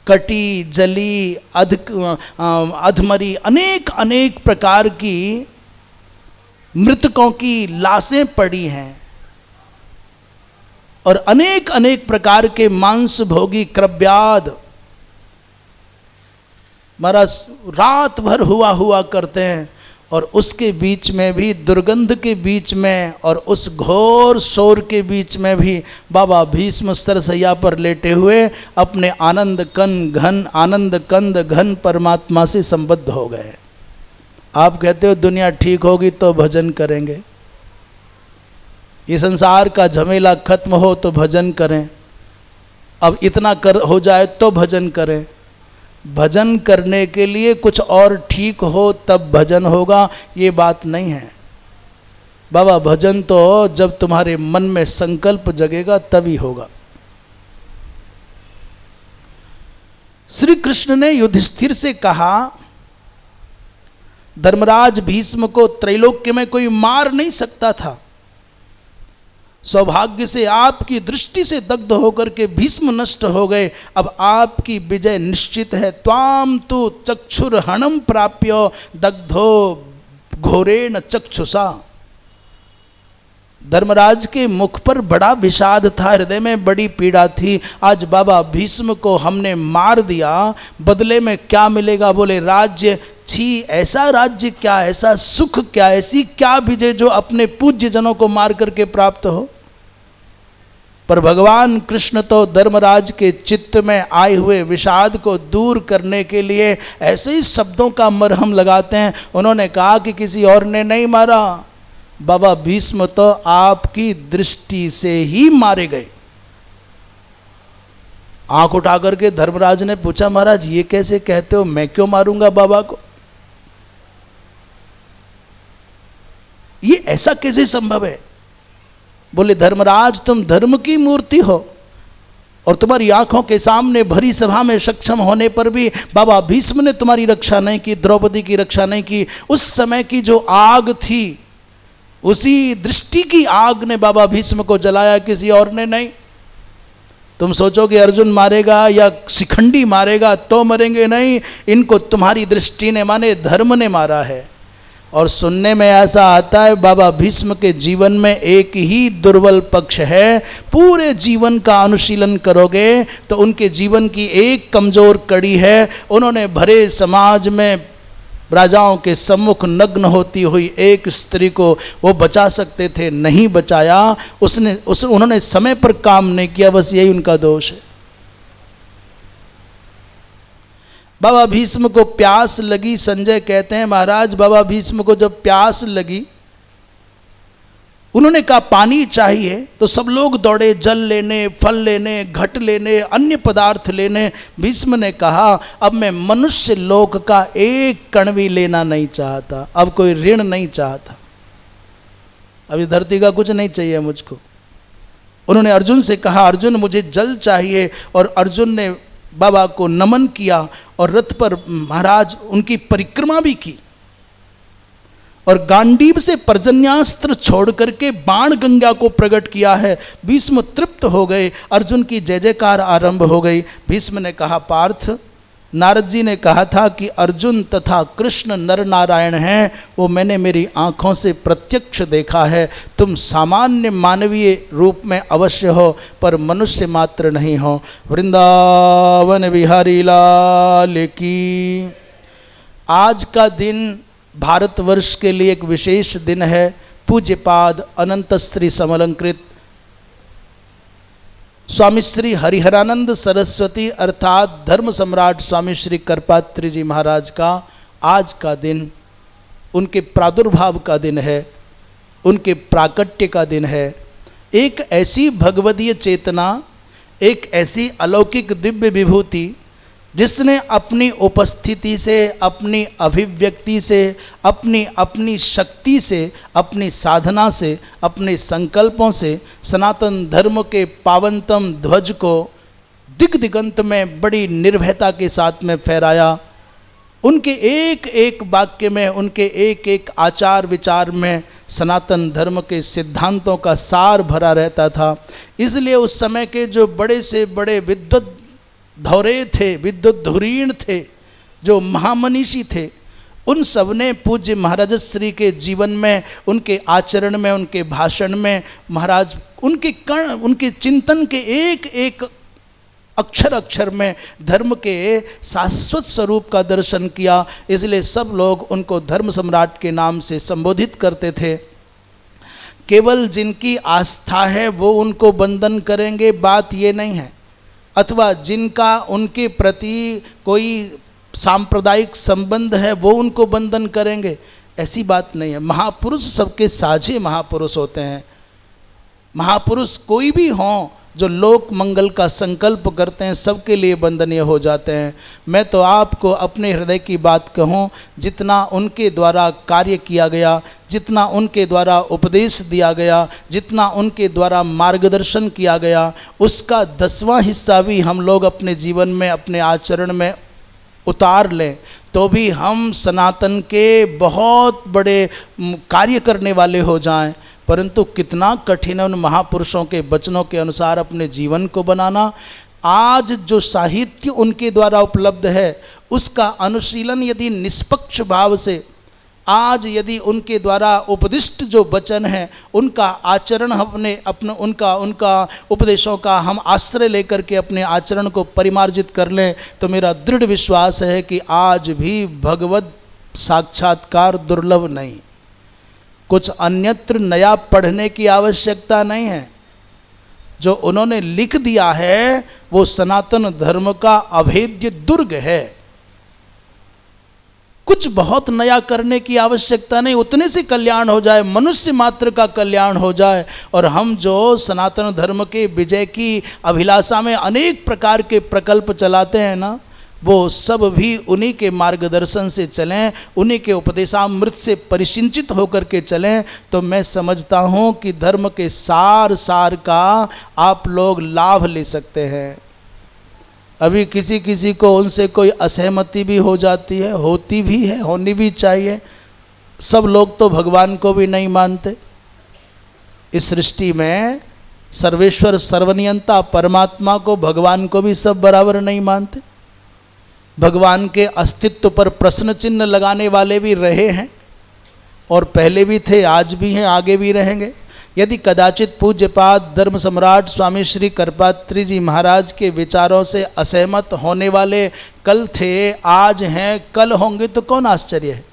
कटी जली अधमरी अनेक अनेक प्रकार की मृतकों की लाशें पड़ी हैं और अनेक अनेक प्रकार के मांस भोगी क्रव्याद महाराज रात भर हुआ करते हैं। और उसके बीच में भी, दुर्गंध के बीच में और उस घोर शोर के बीच में भी बाबा भीष्म सरसैया पर लेटे हुए अपने आनंद कंद घन परमात्मा से संबद्ध हो गए। आप कहते हो दुनिया ठीक होगी तो भजन करेंगे, ये संसार का झमेला खत्म हो तो भजन करें, अब इतना हो जाए तो भजन करें। भजन करने के लिए कुछ और ठीक हो तब भजन होगा, ये बात नहीं है बाबा। भजन तो जब तुम्हारे मन में संकल्प जगेगा तभी होगा। श्री कृष्ण ने युधिष्ठिर से कहा, धर्मराज भीष्म को त्रैलोक्य में कोई मार नहीं सकता था। सौभाग्य से आपकी दृष्टि से दग्ध होकर के भीष्म नष्ट हो गए। अब आपकी विजय निश्चित है। त्वाम तु चक्षुर्हणम प्राप्य दग्धो घोरेण चक्षुषा। धर्मराज के मुख पर बड़ा विषाद था, हृदय में बड़ी पीड़ा थी। आज बाबा भीष्म को हमने मार दिया, बदले में क्या मिलेगा? बोले राज्य। छी, ऐसा राज्य क्या, ऐसा सुख क्या, ऐसी क्या विजय जो अपने पूज्य जनों को मार करके प्राप्त हो? पर भगवान कृष्ण तो धर्मराज के चित्त में आए हुए विषाद को दूर करने के लिए ऐसे ही शब्दों का मरहम लगाते हैं। उन्होंने कहा कि किसी और ने नहीं मारा, बाबा भीष्म तो आपकी दृष्टि से ही मारे गए। आंख उठा करके धर्मराज ने पूछा, महाराज ये कैसे कहते हो, मैं क्यों मारूंगा बाबा को? ये ऐसा कैसे संभव है? बोले धर्मराज तुम धर्म की मूर्ति हो और तुम्हारी आंखों के सामने भरी सभा में सक्षम होने पर भी बाबा भीष्म ने तुम्हारी रक्षा नहीं की, द्रौपदी की रक्षा नहीं की। उस समय की जो आग थी उसी दृष्टि की आग ने बाबा भीष्म को जलाया, किसी और ने नहीं। तुम सोचोगे अर्जुन मारेगा या शिखंडी मारेगा तो मरेंगे, नहीं, इनको तुम्हारी दृष्टि ने माने धर्म ने मारा है। और सुनने में ऐसा आता है बाबा भीष्म के जीवन में एक ही दुर्बल पक्ष है। पूरे जीवन का अनुशीलन करोगे तो उनके जीवन की एक कमजोर कड़ी है, उन्होंने भरे समाज में राजाओं के सम्मुख नग्न होती हुई एक स्त्री को वो बचा सकते थे, नहीं बचाया। उन्होंने समय पर काम नहीं किया, बस यही उनका दोष है। बाबा भीष्म को प्यास लगी, संजय कहते हैं महाराज बाबा भीष्म को जब प्यास लगी, उन्होंने कहा पानी चाहिए, तो सब लोग दौड़े जल लेने, फल लेने, घट लेने, अन्य पदार्थ लेने। भीष्म ने कहा अब मैं मनुष्य लोक का एक कण भी लेना नहीं चाहता, अब कोई ऋण नहीं चाहता, अब इस धरती का कुछ नहीं चाहिए मुझको। उन्होंने अर्जुन से कहा अर्जुन मुझे जल चाहिए, और अर्जुन ने बाबा को नमन किया और रथ पर महाराज उनकी परिक्रमा भी की, और गांडीव से पर्जन्यास्त्र छोड़ करके बाण गंगा को प्रकट किया है। भीष्म तृप्त हो गए, अर्जुन की जय जयकार आरंभ हो गई। भीष्म ने कहा पार्थ, नारद जी ने कहा था कि अर्जुन तथा कृष्ण नर नारायण हैं, वो मैंने मेरी आँखों से प्रत्यक्ष देखा है। तुम सामान्य मानवीय रूप में अवश्य हो, पर मनुष्य मात्र नहीं हो। वृंदावन बिहारी लाल की। आज का दिन भारतवर्ष के लिए एक विशेष दिन है। पूज्यपाद अनंत श्री समलंकृत स्वामी श्री हरिहरानंद सरस्वती अर्थात धर्म सम्राट स्वामी श्री करपात्री जी महाराज का आज का दिन उनके प्रादुर्भाव का दिन है, उनके प्राकट्य का दिन है। एक ऐसी भगवदीय चेतना, एक ऐसी अलौकिक दिव्य विभूति जिसने अपनी उपस्थिति से, अपनी अभिव्यक्ति से, अपनी शक्ति से, अपनी साधना से, अपने संकल्पों से सनातन धर्म के पावनतम ध्वज को दिग दिगंत में बड़ी निर्भयता के साथ में फहराया। उनके एक एक वाक्य में, उनके एक एक आचार विचार में सनातन धर्म के सिद्धांतों का सार भरा रहता था। इसलिए उस समय के जो बड़े से बड़े विद्वत धौरे थे, विद्युत धुरीण थे, जो महामनीषी थे, उन सब ने पूज्य महाराज श्री के जीवन में, उनके आचरण में, उनके भाषण में महाराज उनके कण, उनके चिंतन के एक एक अक्षर अक्षर में धर्म के शाश्वत स्वरूप का दर्शन किया। इसलिए सब लोग उनको धर्म सम्राट के नाम से संबोधित करते थे। केवल जिनकी आस्था है वो उनको वंदन करेंगे, बात ये नहीं है, अथवा जिनका उनके प्रति कोई सांप्रदायिक संबंध है वो उनको वंदन करेंगे, ऐसी बात नहीं है। महापुरुष सबके साझे महापुरुष होते हैं। महापुरुष कोई भी हों जो लोक मंगल का संकल्प करते हैं, सबके लिए वंदनीय हो जाते हैं। मैं तो आपको अपने हृदय की बात कहूँ, जितना उनके द्वारा कार्य किया गया, जितना उनके द्वारा उपदेश दिया गया, जितना उनके द्वारा मार्गदर्शन किया गया, उसका 10वां हिस्सा भी हम लोग अपने जीवन में, अपने आचरण में उतार लें तो भी हम सनातन के बहुत बड़े कार्य करने वाले हो जाएं। परंतु कितना कठिन है उन महापुरुषों के वचनों के अनुसार अपने जीवन को बनाना। आज जो साहित्य उनके द्वारा उपलब्ध है उसका अनुशीलन यदि निष्पक्ष भाव से, आज यदि उनके द्वारा उपदिष्ट जो वचन है उनका आचरण उनका उपदेशों का हम आश्रय लेकर के अपने आचरण को परिमार्जित कर लें तो मेरा दृढ़ विश्वास है कि आज भी भगवत साक्षात्कार दुर्लभ नहीं। कुछ अन्यत्र नया पढ़ने की आवश्यकता नहीं है। जो उन्होंने लिख दिया है वो सनातन धर्म का अभेद्य दुर्ग है। कुछ बहुत नया करने की आवश्यकता नहीं, उतने से कल्याण हो जाए, मनुष्य मात्र का कल्याण हो जाए। और हम जो सनातन धर्म के विजय की अभिलाषा में अनेक प्रकार के प्रकल्प चलाते हैं ना, वो सब भी उन्हीं के मार्गदर्शन से चलें, उन्हीं के उपदेशामृत से परिसिंचित होकर के चलें तो मैं समझता हूँ कि धर्म के सार का आप लोग लाभ ले सकते हैं। अभी किसी किसी को उनसे कोई असहमति भी हो जाती है, होती भी है, होनी भी चाहिए। सब लोग तो भगवान को भी नहीं मानते। इस सृष्टि में सर्वेश्वर सर्वनियंता परमात्मा को, भगवान को भी सब बराबर नहीं मानते। भगवान के अस्तित्व पर प्रश्न चिन्ह लगाने वाले भी रहे हैं। और पहले भी थे, आज भी हैं, आगे भी रहेंगे। यदि कदाचित पूज्यपाद धर्म सम्राट स्वामी श्री करपात्री जी महाराज के विचारों से असहमत होने वाले कल थे, आज हैं, कल होंगे, तो कौन आश्चर्य है।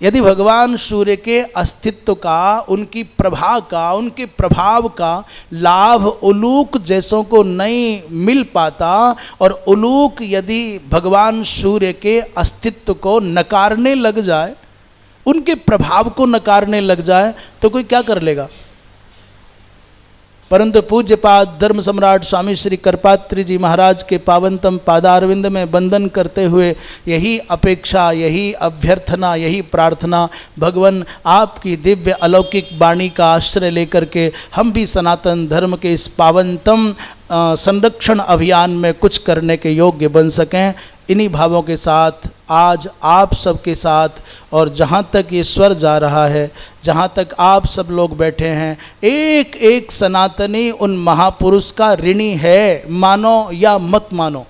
यदि भगवान सूर्य के अस्तित्व का, उनकी प्रभा का, उनके प्रभाव का लाभ उलूक जैसों को नहीं मिल पाता, और उलूक यदि भगवान सूर्य के अस्तित्व को नकारने लग जाए, उनके प्रभाव को नकारने लग जाए, तो कोई क्या कर लेगा। परंतु पूज्यपाद धर्म सम्राट स्वामी श्री करपात्री जी महाराज के पावनतम पादारविंद में वंदन करते हुए यही अपेक्षा, यही अभ्यर्थना, यही प्रार्थना, भगवान आपकी दिव्य अलौकिक वाणी का आश्रय लेकर के हम भी सनातन धर्म के इस पावनतम संरक्षण अभियान में कुछ करने के योग्य बन सकें। इन्हीं भावों के साथ आज आप सबके साथ, और जहाँ तक ये स्वर जा रहा है, जहाँ तक आप सब लोग बैठे हैं, एक एक सनातनी उन महापुरुष का ऋणी है, मानो या मत मानो।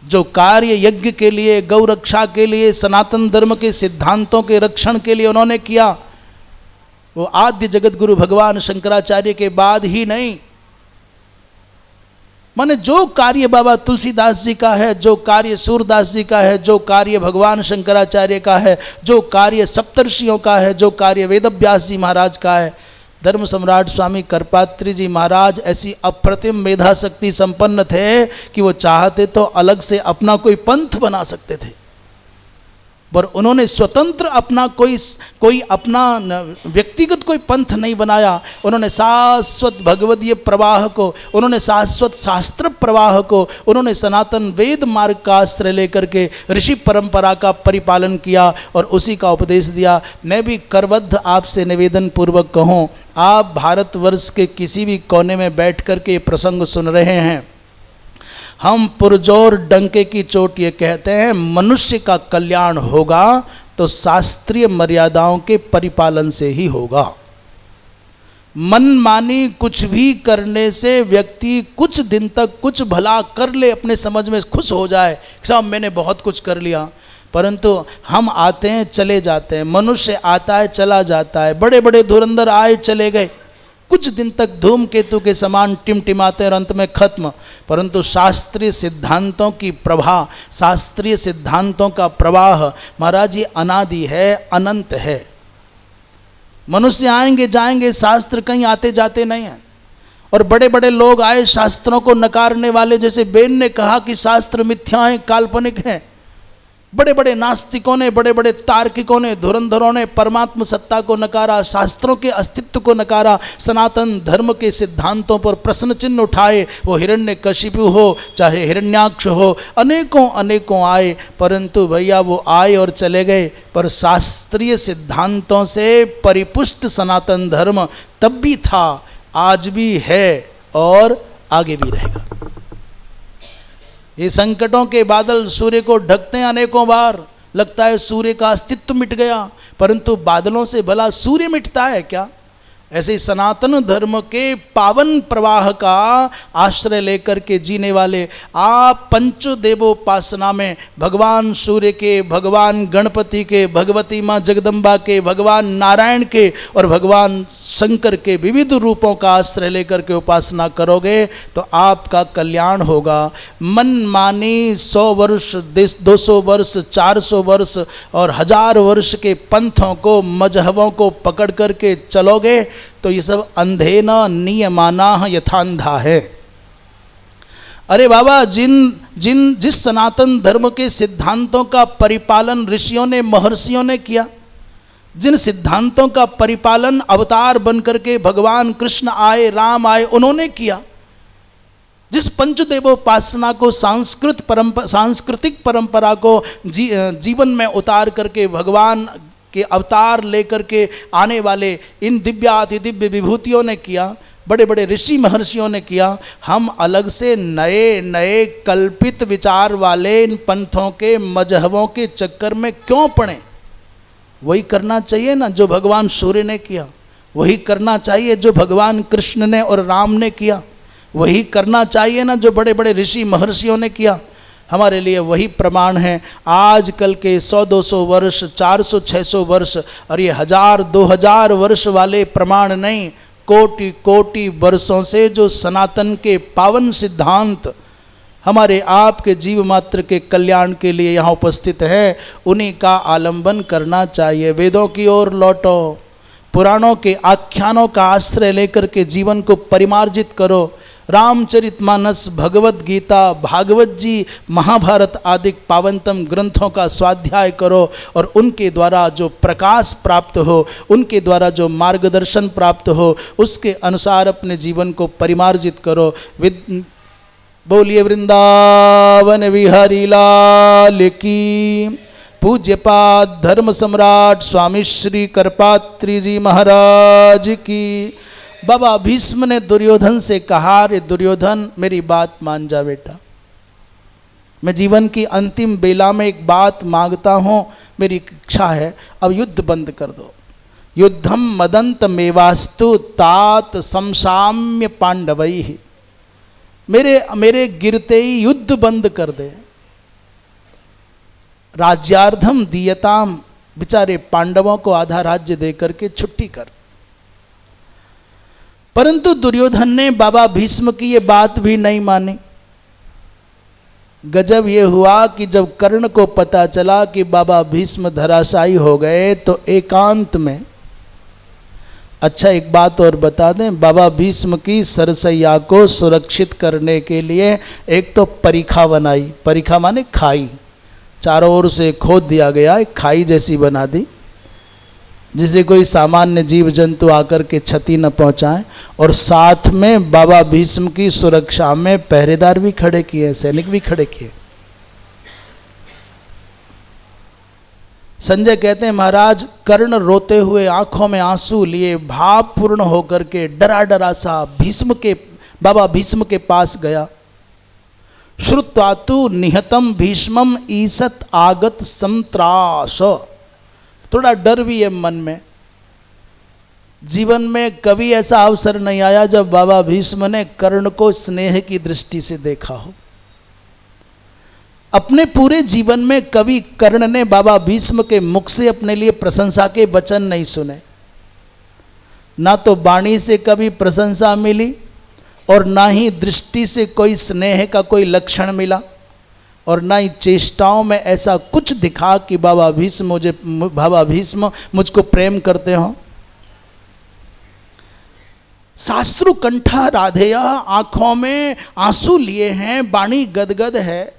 जो कार्य यज्ञ के लिए, गौ रक्षा के लिए, सनातन धर्म के सिद्धांतों के रक्षण के लिए उन्होंने किया, वो आद्य जगत गुरु भगवान शंकराचार्य के बाद ही नहीं, माने जो कार्य बाबा तुलसीदास जी का है, जो कार्य सूरदास जी का है, जो कार्य भगवान शंकराचार्य का है, जो कार्य सप्तर्षियों का है, जो कार्य वेदव्यास जी महाराज का है, धर्म सम्राट स्वामी करपात्री जी महाराज ऐसी अप्रतिम मेधा शक्ति संपन्न थे कि वो चाहते तो अलग से अपना कोई पंथ बना सकते थे, पर उन्होंने स्वतंत्र अपना कोई अपना व्यक्तिगत कोई पंथ नहीं बनाया। उन्होंने शाश्वत भगवदीय प्रवाह को, उन्होंने शाश्वत शास्त्र प्रवाह को, उन्होंने सनातन वेद मार्ग का आश्रय लेकर के ऋषि परंपरा का परिपालन किया और उसी का उपदेश दिया। मैं भी करबद्ध आपसे निवेदन पूर्वक कहूँ, आप भारतवर्ष के किसी भी कोने में बैठ कर के प्रसंग सुन रहे हैं, हम पुरजोर डंके की चोट ये कहते हैं, मनुष्य का कल्याण होगा तो शास्त्रीय मर्यादाओं के परिपालन से ही होगा। मनमानी कुछ भी करने से व्यक्ति कुछ दिन तक कुछ भला कर ले, अपने समझ में खुश हो जाए, साहब मैंने बहुत कुछ कर लिया, परंतु हम आते हैं चले जाते हैं, मनुष्य आता है चला जाता है, बड़े बड़े धुरंधर आए चले गए, कुछ दिन तक धूमकेतु के समान टिमटिमाते और अंत में खत्म। परंतु शास्त्रीय सिद्धांतों की प्रभा, शास्त्रीय सिद्धांतों का प्रवाह महाराज ये अनादि है, अनंत है। मनुष्य आएंगे जाएंगे, शास्त्र कहीं आते जाते नहीं हैं। और बड़े बड़े लोग आए शास्त्रों को नकारने वाले, जैसे बेन ने कहा कि शास्त्र मिथ्या हैं, काल्पनिक हैं। बड़े बड़े नास्तिकों ने, बड़े बड़े तार्किकों ने, धुरंधरों ने परमात्म सत्ता को नकारा, शास्त्रों के अस्तित्व को नकारा, सनातन धर्म के सिद्धांतों पर प्रश्न चिन्ह उठाए। वो हिरण्यकशिपु हो चाहे हिरण्याक्ष हो, अनेकों अनेकों आए, परंतु भैया वो आए और चले गए। पर शास्त्रीय सिद्धांतों से परिपुष्ट सनातन धर्म तब भी था, आज भी है और आगे भी रहेगा। ये संकटों के बादल सूर्य को ढकते हैं अनेकों बार, लगता है सूर्य का अस्तित्व मिट गया, परंतु बादलों से भला सूर्य मिटता है क्या? ऐसे ही सनातन धर्म के पावन प्रवाह का आश्रय लेकर के जीने वाले आप पंचदेवोपासना में भगवान सूर्य के, भगवान गणपति के, भगवती माँ जगदम्बा के, भगवान नारायण के और भगवान शंकर के विविध रूपों का आश्रय लेकर के उपासना करोगे तो आपका कल्याण होगा। मन मानी 100 वर्ष, 200 वर्ष, 400 वर्ष और 1000 वर्ष के पंथों को, मजहबों को पकड़ करके चलोगे तो ये सब अंधेन नियमाना यथांधा है। अरे बाबा, जिस सनातन धर्म के सिद्धांतों का परिपालन ऋषियों ने, महर्षियों ने किया, जिन सिद्धांतों का परिपालन अवतार बनकर के भगवान कृष्ण आए, राम आए, उन्होंने किया, जिस पंचदेवोपासना को सांस्कृतिक परंपरा को जीवन में उतार करके भगवान के अवतार लेकर के आने वाले इन दिव्याति दिव्य विभूतियों ने किया, बड़े बड़े ऋषि महर्षियों ने किया, हम अलग से नए नए कल्पित विचार वाले इन पंथों के, मजहबों के चक्कर में क्यों पड़े? वही करना चाहिए ना जो भगवान सूर्य ने किया, वही करना चाहिए जो भगवान कृष्ण ने और राम ने किया, वही करना चाहिए ना जो बड़े बड़े ऋषि महर्षियों ने किया। हमारे लिए वही प्रमाण है। आजकल के 100-200 वर्ष, 400-600 वर्ष और ये 1000-2000 वर्ष वाले प्रमाण नहीं, कोटि कोटि वर्षों से जो सनातन के पावन सिद्धांत हमारे आपके जीव मात्र के कल्याण के लिए यहाँ उपस्थित है, उन्हीं का आलंबन करना चाहिए। वेदों की ओर लौटो, पुराणों के आख्यानों का आश्रय लेकर के जीवन को परिमार्जित करो। रामचरितमानस, भगवत गीता, भागवत जी, महाभारत आदि पावनतम ग्रंथों का स्वाध्याय करो और उनके द्वारा जो प्रकाश प्राप्त हो, उनके द्वारा जो मार्गदर्शन प्राप्त हो, उसके अनुसार अपने जीवन को परिमार्जित करो। बोलिए वृंदावन विहारी लाल की। पूज्यपाद धर्म सम्राट स्वामी श्री करपात्री जी महाराज की। बाबा भीष्म ने दुर्योधन से कहा, रे दुर्योधन मेरी बात मान जा बेटा, मैं जीवन की अंतिम बेला में एक बात मांगता हूँ, मेरी इच्छा है अब युद्ध बंद कर दो। युद्धम मदंत मेवास्तु तात समसाम्य पांडवैः। मेरे गिरते ही युद्ध बंद कर दे। राज्यार्धम दीयताम, बेचारे पांडवों को आधा राज्य देकर के छुट्टी कर। परंतु दुर्योधन ने बाबा भीष्म की ये बात भी नहीं मानी। गजब ये हुआ कि जब कर्ण को पता चला कि बाबा भीष्म धराशायी हो गए तो एकांत में, अच्छा एक बात और बता दें, बाबा भीष्म की सरसैया को सुरक्षित करने के लिए एक तो परिखा बनाई। परिखा माने खाई, चारों ओर से खोद दिया गया, एक खाई जैसी बना दी जिसे कोई सामान्य जीव जंतु आकर के क्षति न पहुंचाए। और साथ में बाबा भीष्म की सुरक्षा में पहरेदार भी खड़े किए, सैनिक भी खड़े किए। संजय कहते हैं महाराज कर्ण रोते हुए आंखों में आंसू लिए भावपूर्ण होकर के डरा डरा सा बाबा भीष्म के पास गया। श्रुत्वा तु निहतम भीष्मम ईसत आगत संत्रास। थोड़ा डर भी है मन में। जीवन में कभी ऐसा अवसर नहीं आया जब बाबा भीष्म ने कर्ण को स्नेह की दृष्टि से देखा हो। अपने पूरे जीवन में कभी कर्ण ने बाबा भीष्म के मुख से अपने लिए प्रशंसा के वचन नहीं सुने। ना तो वाणी से कभी प्रशंसा मिली और ना ही दृष्टि से कोई स्नेह का कोई लक्षण मिला और ना ही चेष्टाओं में ऐसा कुछ दिखा कि बाबा भीष्म मुझको प्रेम करते हो। साश्रु कंठा राधेया, आंखों में आंसू लिए हैं, वाणी गदगद है।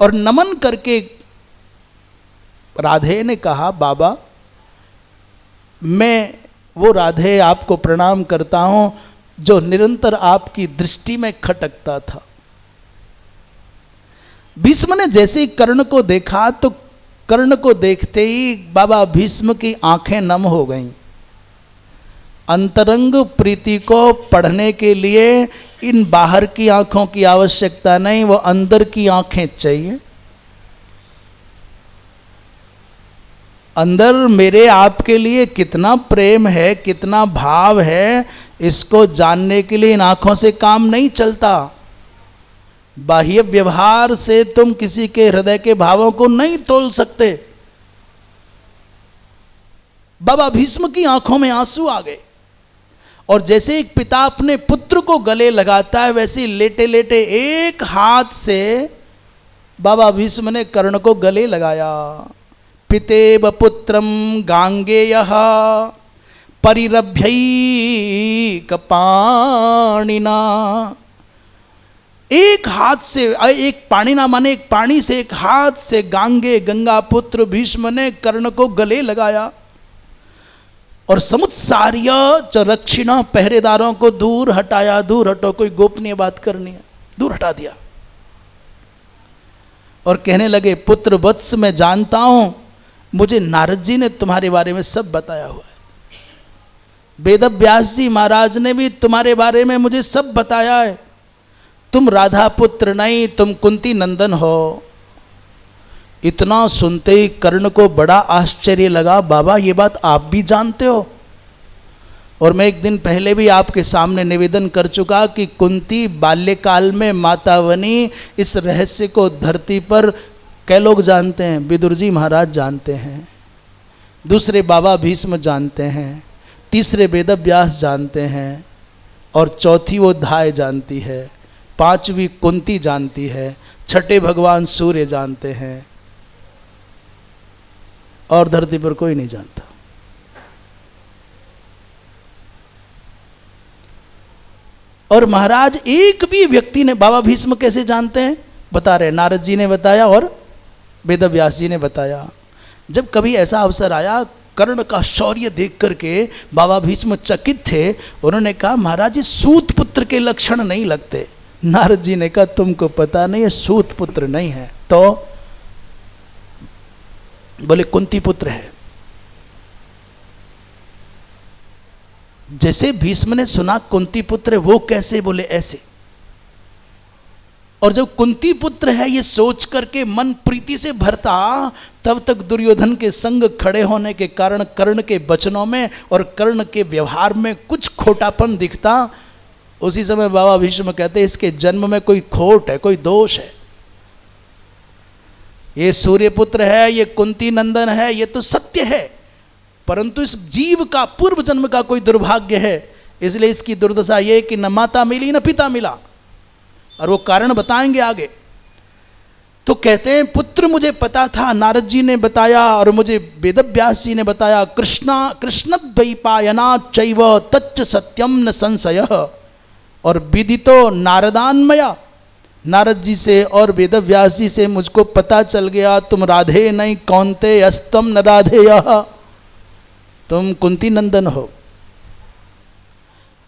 और नमन करके राधे ने कहा बाबा मैं वो राधे आपको प्रणाम करता हूं जो निरंतर आपकी दृष्टि में खटकता था। भीष्म ने जैसे ही कर्ण को देखा तो कर्ण को देखते ही बाबा भीष्म की आंखें नम हो गईं। अंतरंग प्रीति को पढ़ने के लिए इन बाहर की आंखों की आवश्यकता नहीं, वो अंदर की आंखें चाहिए। अंदर मेरे आपके लिए कितना प्रेम है, कितना भाव है, इसको जानने के लिए इन आंखों से काम नहीं चलता। बाह्य व्यवहार से तुम किसी के हृदय के भावों को नहीं तोल सकते। बाबा भीष्म की आंखों में आंसू आ गए और जैसे एक पिता अपने पुत्र को गले लगाता है वैसे लेटे लेटे एक हाथ से बाबा भीष्म ने कर्ण को गले लगाया। पितेव पुत्रम गांगेयः परिरभ्यैकपाणिना। एक हाथ से, एक पाणिना माने एक पाणी से, एक हाथ से गांगे गंगा पुत्र भीष्म ने कर्ण को गले लगाया और समुत्सार्य च रक्षिणा, पहरेदारों को दूर हटाया। दूर हटो, कोई गोपनीय बात करनी है, दूर हटा दिया। और कहने लगे पुत्र वत्स मैं जानता हूं, मुझे नारद जी ने तुम्हारे बारे में सब बताया हुआ है। वेदव्यास जी महाराज ने भी तुम्हारे बारे में मुझे सब बताया है। तुम राधा पुत्र नहीं, तुम कुंती नंदन हो। इतना सुनते ही कर्ण को बड़ा आश्चर्य लगा। बाबा ये बात आप भी जानते हो? और मैं एक दिन पहले भी आपके सामने निवेदन कर चुका कि कुंती बाल्यकाल में माता बनी, इस रहस्य को धरती पर कई लोग जानते हैं। विदुर जी महाराज जानते हैं, दूसरे बाबा भीष्म जानते हैं, तीसरे वेदव्यास जानते हैं, और चौथी वो धाय जानती है, पांचवी कुंती जानती है, छठे भगवान सूर्य जानते हैं, और धरती पर कोई नहीं जानता। और महाराज एक भी व्यक्ति ने, बाबा भीष्म कैसे जानते हैं बता रहे, नारद जी ने बताया और वेदव्यास जी ने बताया। जब कभी ऐसा अवसर आया, कर्ण का शौर्य देख करके बाबा भीष्म चकित थे। उन्होंने कहा महाराज ये सूत पुत्र के लक्षण नहीं लगते। नारद जी ने कहा तुमको पता नहीं है, सूत पुत्र नहीं है। तो बोले कुंती पुत्र है। जैसे भीष्म ने सुना कुंती पुत्र है, वो कैसे? बोले ऐसे। और जब कुंती पुत्र है ये सोच करके मन प्रीति से भरता, तब तक दुर्योधन के संग खड़े होने के कारण कर्ण के वचनों में और कर्ण के व्यवहार में कुछ खोटापन दिखता। उसी समय बाबा भीष्म कहते इसके जन्म में कोई खोट है, कोई दोष है। ये सूर्यपुत्र है, ये कुंती नंदन है, ये तो सत्य है, परंतु इस जीव का पूर्व जन्म का कोई दुर्भाग्य है। इसलिए इसकी दुर्दशा ये कि न माता मिली न पिता मिला, और वो कारण बताएंगे आगे। तो कहते हैं पुत्र मुझे पता था, नारद जी ने बताया और मुझे वेदव्यास जी ने बताया। कृष्णद्वैपायना चैव तच्च सत्यम न संशयः। और विदितो नारदान्मया, नारद जी से और वेदव्यास जी से मुझको पता चल गया तुम राधे नहीं कौन्ते अस्तम न राधेयः, तुम कुंती नंदन हो।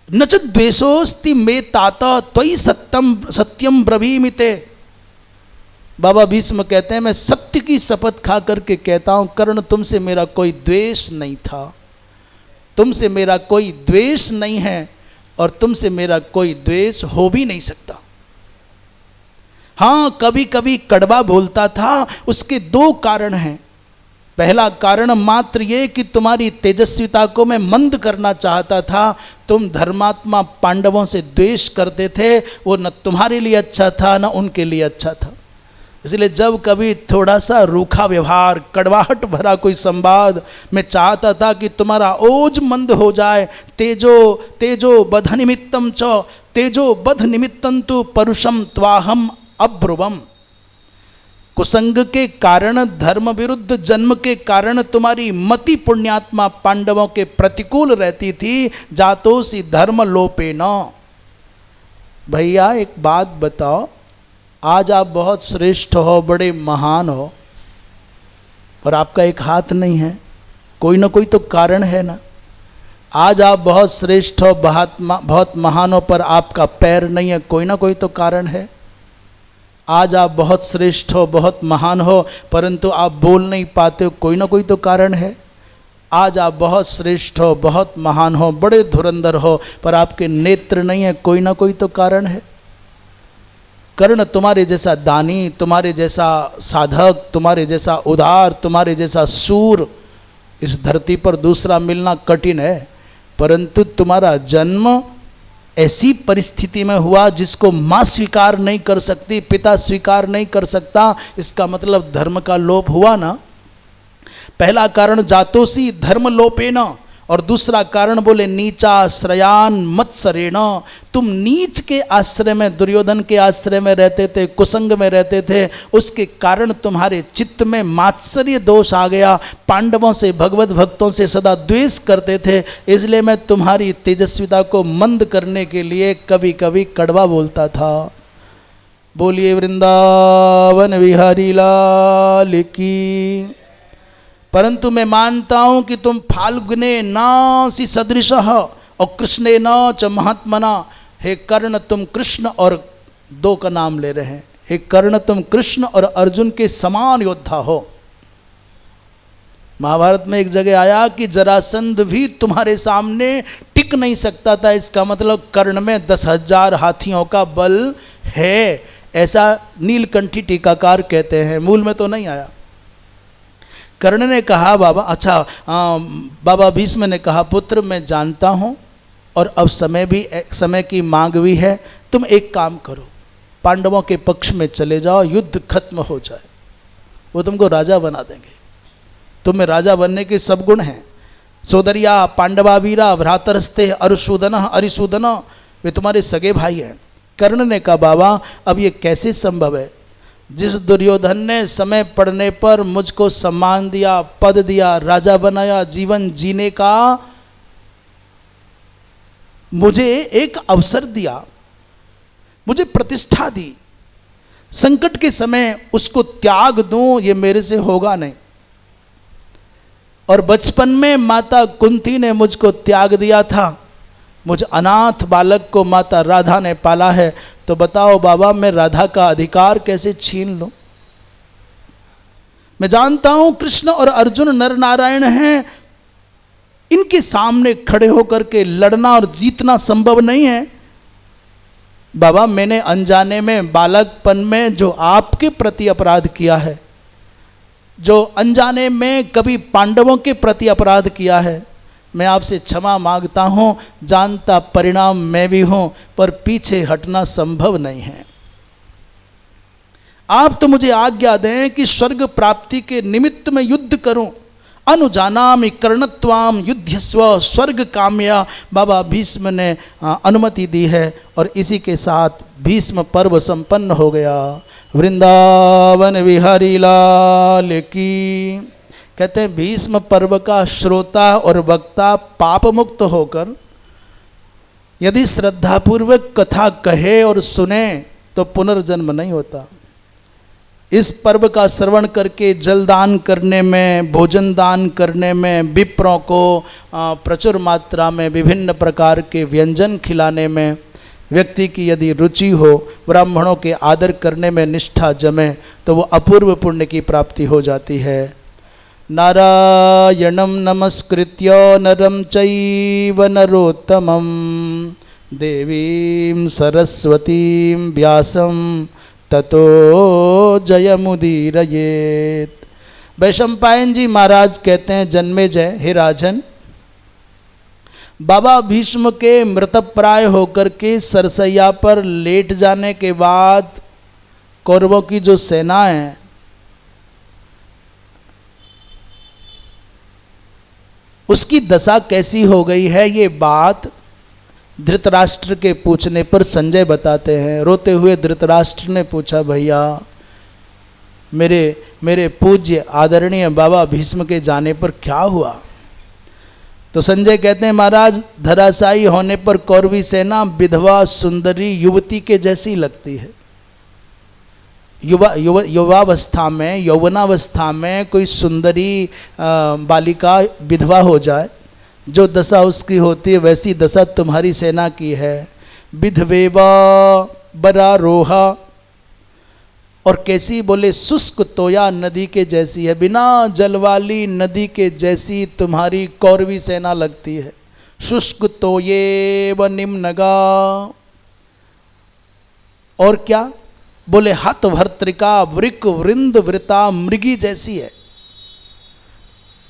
न च द्वेषोस्ति मे तात त्वयि सत्यम ब्रवीमिते। बाबा भीष्म कहते हैं मैं सत्य की शपथ खा करके कहता हूं कर्ण तुमसे मेरा कोई द्वेष नहीं था, तुमसे मेरा कोई द्वेष नहीं है और तुमसे मेरा कोई द्वेष हो भी नहीं सकता। हाँ कभी कभी कड़वा बोलता था, उसके दो कारण हैं। पहला कारण मात्र ये कि तुम्हारी तेजस्विता को मैं मंद करना चाहता था। तुम धर्मात्मा पांडवों से द्वेष करते थे, वो न तुम्हारे लिए अच्छा था न उनके लिए अच्छा था। इसलिए जब कभी थोड़ा सा रूखा व्यवहार, कड़वाहट भरा कोई संवाद, मैं चाहता था कि तुम्हारा ओज मंद हो जाए। तेजो बध निमित्तम च तेजो बध निमित्तं तु परुषम त्वाहम अब्रुवम। कुसंग के कारण, धर्म विरुद्ध जन्म के कारण तुम्हारी मति पुण्यात्मा पांडवों के प्रतिकूल रहती थी। जातोसी धर्म लोपे न। भैया एक बात बताओ, आज आप बहुत श्रेष्ठ हो, बड़े महान हो, और आपका एक हाथ नहीं है, कोई ना कोई तो कारण है ना। आज आप बहुत श्रेष्ठ हो, बहुत महान हो, पर आपका पैर नहीं है, कोई ना कोई तो कारण है। आज आप बहुत श्रेष्ठ हो, बहुत महान हो, परंतु आप बोल नहीं पाते हो, कोई ना कोई तो कारण है। आज आप बहुत श्रेष्ठ हो, बहुत महान हो, बड़े धुरंधर हो, पर आपके नेत्र नहीं है, कोई ना कोई तो कारण है। कर्ण तुम्हारे जैसा दानी, तुम्हारे जैसा साधक, तुम्हारे जैसा उदार, तुम्हारे जैसा सूर इस धरती पर दूसरा मिलना कठिन है। परंतु तुम्हारा जन्म ऐसी परिस्थिति में हुआ जिसको माँ स्वीकार नहीं कर सकती, पिता स्वीकार नहीं कर सकता। इसका मतलब धर्म का लोप हुआ ना। पहला कारण जातोसी धर्म लोपेन, और दूसरा कारण बोले नीचाश्रयान मत्सरेण। तुम नीच के आश्रय में, दुर्योधन के आश्रय में रहते थे, कुसंग में रहते थे, उसके कारण तुम्हारे चित्त में मात्सर्य दोष आ गया। पांडवों से, भगवत भक्तों से सदा द्वेष करते थे। इसलिए मैं तुम्हारी तेजस्विता को मंद करने के लिए कभी कभी कड़वा बोलता था। बोलिए वृंदावन बिहारी लाल की। परंतु मैं मानता हूं कि तुम फाल्गुने नासी सदृशः और कृष्णे न च महात्मना। हे कर्ण तुम कृष्ण, और दो का नाम ले रहे हैं, हे कर्ण तुम कृष्ण और अर्जुन के समान योद्धा हो। महाभारत में एक जगह आया कि जरासंध भी तुम्हारे सामने टिक नहीं सकता था। इसका मतलब कर्ण में 10,000 हाथियों का बल है, ऐसा नीलकंठी टीकाकार कहते हैं, मूल में तो नहीं आया। कर्ण ने कहा बाबा, अच्छा बाबा भीष्म ने कहा, पुत्र मैं जानता हूँ और अब समय की मांग भी है, तुम एक काम करो, पांडवों के पक्ष में चले जाओ, युद्ध खत्म हो जाए, वो तुमको राजा बना देंगे, तुम्हें राजा बनने के सब गुण हैं। सोदरिया पांडवा वीरा भ्रातरस्ते अरिसूदन अरिसूदन, वे तुम्हारे सगे भाई हैं। कर्ण ने कहा बाबा अब ये कैसे संभव है, जिस दुर्योधन ने समय पड़ने पर मुझको सम्मान दिया, पद दिया, राजा बनाया, जीवन जीने का मुझे एक अवसर दिया, मुझे प्रतिष्ठा दी, संकट के समय उसको त्याग दूं, ये मेरे से होगा नहीं। और बचपन में माता कुंती ने मुझको त्याग दिया था, मुझ अनाथ बालक को माता राधा ने पाला है, तो बताओ बाबा मैं राधा का अधिकार कैसे छीन लूं? मैं जानता हूं कृष्ण और अर्जुन नर नारायण हैं, इनके सामने खड़े होकर के लड़ना और जीतना संभव नहीं है। बाबा मैंने अनजाने में बालकपन में जो आपके प्रति अपराध किया है, जो अनजाने में कभी पांडवों के प्रति अपराध किया है, मैं आपसे क्षमा मांगता हूँ, जानता परिणाम मैं भी हूँ, पर पीछे हटना संभव नहीं है। आप तो मुझे आज्ञा दें कि स्वर्ग प्राप्ति के निमित्त में युद्ध करूं। अनुजानामि कर्णत्वाम युद्धस्व स्वर्ग काम्या, बाबा भीष्म ने अनुमति दी है और इसी के साथ भीष्म पर्व संपन्न हो गया। वृंदावन बिहारी लाल की। कहते हैं भीष्म पर्व का श्रोता और वक्ता पाप मुक्त होकर यदि श्रद्धापूर्वक कथा कहे और सुने तो पुनर्जन्म नहीं होता। इस पर्व का श्रवण करके जलदान करने में, भोजन दान करने में, विप्रों को प्रचुर मात्रा में विभिन्न प्रकार के व्यंजन खिलाने में व्यक्ति की यदि रुचि हो, ब्राह्मणों के आदर करने में निष्ठा जमे, तो वो अपूर्व पुण्य की प्राप्ति हो जाती है। नारायणं नमस्कृत्य नरं चैव नरोत्तमं देवीं सरस्वतीं व्यासं ततो जयमुदीरयेत्। वैशंपायन जी महाराज कहते हैं, जन्मेजय हे राजन, बाबा भीष्म के मृतप्राय होकर के सरसैया पर लेट जाने के बाद कौरवों की जो सेना है उसकी दशा कैसी हो गई है, ये बात धृतराष्ट्र के पूछने पर संजय बताते हैं। रोते हुए धृतराष्ट्र ने पूछा, भैया मेरे पूज्य आदरणीय बाबा भीष्म के जाने पर क्या हुआ? तो संजय कहते हैं, महाराज धराशायी होने पर कौरवी सेना विधवा सुंदरी युवती के जैसी लगती है। युवावस्था में, यौवनावस्था में कोई सुंदरी बालिका विधवा हो जाए, जो दशा उसकी होती है वैसी दशा तुम्हारी सेना की है। विधवेवा बरारोहा, और कैसी? बोले शुष्क तोया नदी के जैसी है, बिना जल वाली नदी के जैसी तुम्हारी कौरवी सेना लगती है। शुष्क तोये व निम्नगा, और क्या? बोले हत भर्त्रिका वृक वृंद वृता मृगी जैसी है।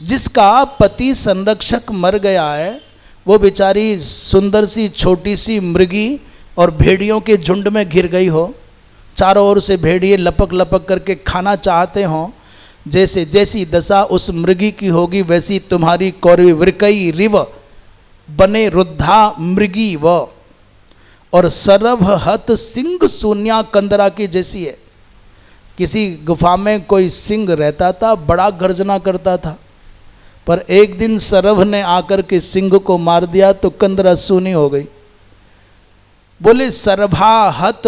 जिसका पति संरक्षक मर गया है, वो बेचारी सुंदर सी छोटी सी मृगी और भेड़ियों के झुंड में घिर गई हो, चारों ओर से भेड़िए लपक लपक करके खाना चाहते हों, जैसी दशा उस मृगी की होगी वैसी तुम्हारी कौरवी वृकई रिव बने रुद्धा मृगी व, और सरभ हत सिंह शून्या कंदरा की जैसी है। किसी गुफा में कोई सिंह रहता था, बड़ा गर्जना करता था, पर एक दिन सरभ ने आकर के सिंह को मार दिया तो कंदरा सूनी हो गई। बोले सरभा हत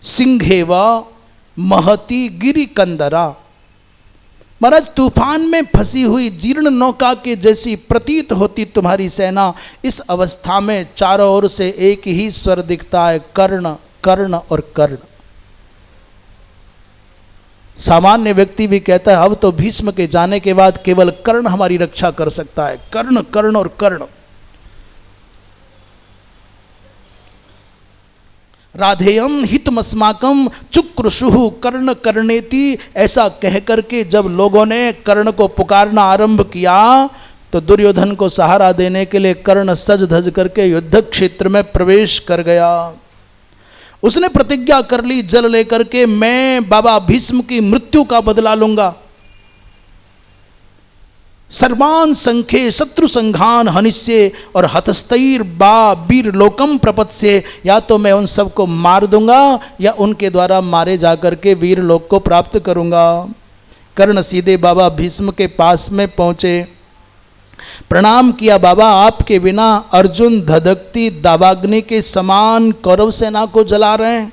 सिंहेवा महती गिरी कंदरा। महाराज तूफान में फंसी हुई जीर्ण नौका के जैसी प्रतीत होती तुम्हारी सेना। इस अवस्था में चारों ओर से एक ही स्वर दिखता है, कर्ण कर्ण और कर्ण। सामान्य व्यक्ति भी कहता है अब तो भीष्म के जाने के बाद केवल कर्ण हमारी रक्षा कर सकता है, कर्ण कर्ण और कर्ण। राधेयम हितमस्माकम चुक्रुषुः कर्ण कर्णेति, ऐसा कह करके जब लोगों ने कर्ण को पुकारना आरंभ किया तो दुर्योधन को सहारा देने के लिए कर्ण सज धज करके युद्ध क्षेत्र में प्रवेश कर गया। उसने प्रतिज्ञा कर ली जल लेकर के, मैं बाबा भीष्म की मृत्यु का बदला लूंगा। सर्वान संख्ये शत्रु संघान हनिष्ये और हतस्तैर बा वीर लोकम प्रपत्स्य, या तो मैं उन सबको मार दूंगा या उनके द्वारा मारे जाकर के वीर लोक को प्राप्त करूंगा। कर्ण सीधे बाबा भीष्म के पास में पहुंचे, प्रणाम किया, बाबा आपके बिना अर्जुन धधकती दावाग्नि के समान कौरव सेना को जला रहे हैं,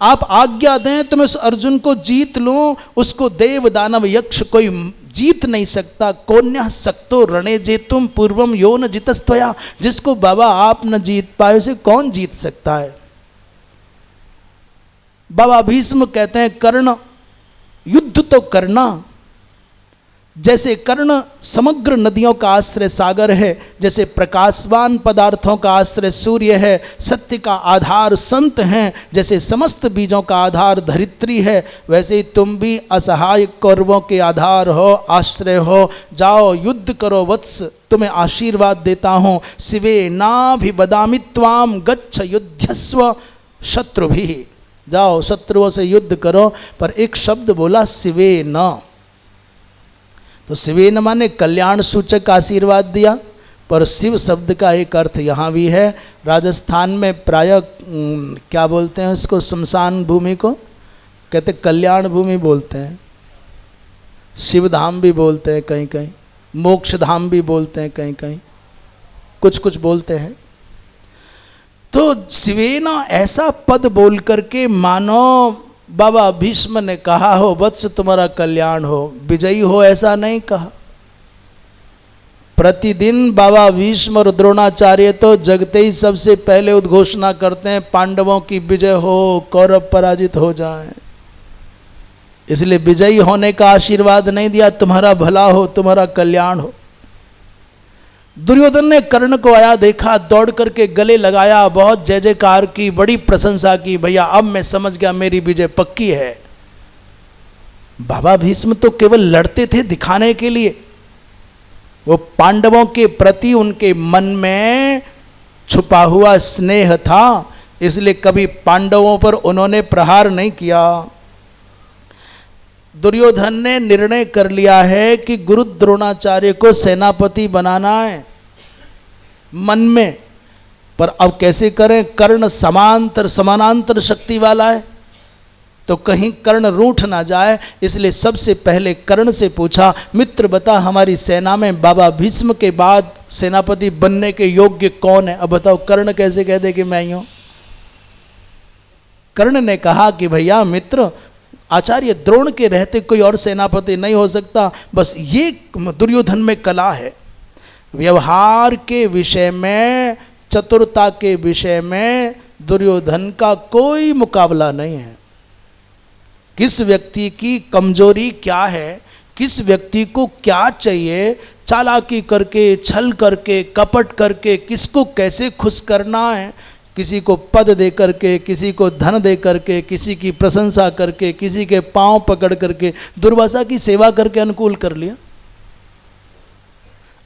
आप आज्ञा दें तो मैं उस अर्जुन को जीत लूं। उसको देव दानव यक्ष कोई जीत नहीं सकता। कोन्या सक्तो रणे जेतुम पूर्वम यो न जितस्त्वया, जिसको बाबा आप न जीत पाए उसे कौन जीत सकता है। बाबा भीष्म कहते हैं कर्ण युद्ध तो करना, जैसे कर्ण समग्र नदियों का आश्रय सागर है, जैसे प्रकाशवान पदार्थों का आश्रय सूर्य है, सत्य का आधार संत हैं, जैसे समस्त बीजों का आधार धरित्री है, वैसे ही तुम भी असहाय कौरवों के आधार हो, आश्रय हो। जाओ युद्ध करो वत्स, तुम्हें आशीर्वाद देता हूँ। शिवे नाभिवदामि त्वाम गच्छ युध्यस्व शत्रुभिः, जाओ शत्रुओं से युद्ध करो। पर एक शब्द बोला शिवे न, तो शिवेन माने कल्याण सूचक आशीर्वाद दिया, पर शिव शब्द का एक अर्थ यहाँ भी है। राजस्थान में प्रायः क्या बोलते हैं उसको, शमशान भूमि को कहते कल्याण भूमि बोलते हैं, शिव धाम भी बोलते हैं कहीं कहीं, मोक्ष धाम भी बोलते हैं कहीं कहीं, कुछ कुछ बोलते हैं। तो शिवेना ऐसा पद बोल करके मानो बाबा भीष्म ने कहा हो वत्स तुम्हारा कल्याण हो, विजयी हो, ऐसा नहीं कहा। प्रतिदिन बाबा भीष्म और द्रोणाचार्य तो जगते ही सबसे पहले उद्घोषणा करते हैं पांडवों की विजय हो, कौरव पराजित हो जाएं। इसलिए विजयी होने का आशीर्वाद नहीं दिया, तुम्हारा भला हो, तुम्हारा कल्याण हो। दुर्योधन ने कर्ण को आया देखा, दौड़ करके गले लगाया, बहुत जय जयकार की, बड़ी प्रशंसा की, भैया अब मैं समझ गया मेरी विजय पक्की है। बाबा भीष्म तो केवल लड़ते थे दिखाने के लिए, वो पांडवों के प्रति उनके मन में छुपा हुआ स्नेह था, इसलिए कभी पांडवों पर उन्होंने प्रहार नहीं किया। दुर्योधन ने निर्णय कर लिया है कि गुरु द्रोणाचार्य को सेनापति बनाना है मन में, पर अब कैसे करें, कर्ण समानांतर शक्ति वाला है, तो कहीं कर्ण रूठ ना जाए, इसलिए सबसे पहले कर्ण से पूछा, मित्र बता हमारी सेना में बाबा भीष्म के बाद सेनापति बनने के योग्य कौन है। अब बताओ कर्ण कैसे कह दे कि मैं ही हूं। कर्ण ने कहा कि भैया मित्र, आचार्य द्रोण के रहते कोई और सेनापति नहीं हो सकता, बस ये दुर्योधन में कला है, व्यवहार के विषय में, चतुरता के विषय में दुर्योधन का कोई मुकाबला नहीं है। किस व्यक्ति की कमजोरी क्या है, किस व्यक्ति को क्या चाहिए, चालाकी करके, छल करके, कपट करके किसको कैसे खुश करना है, किसी को पद दे करके, किसी को धन दे करके, किसी की प्रशंसा करके, किसी के पांव पकड़ करके, दुर्वासा की सेवा करके अनुकूल कर लिया,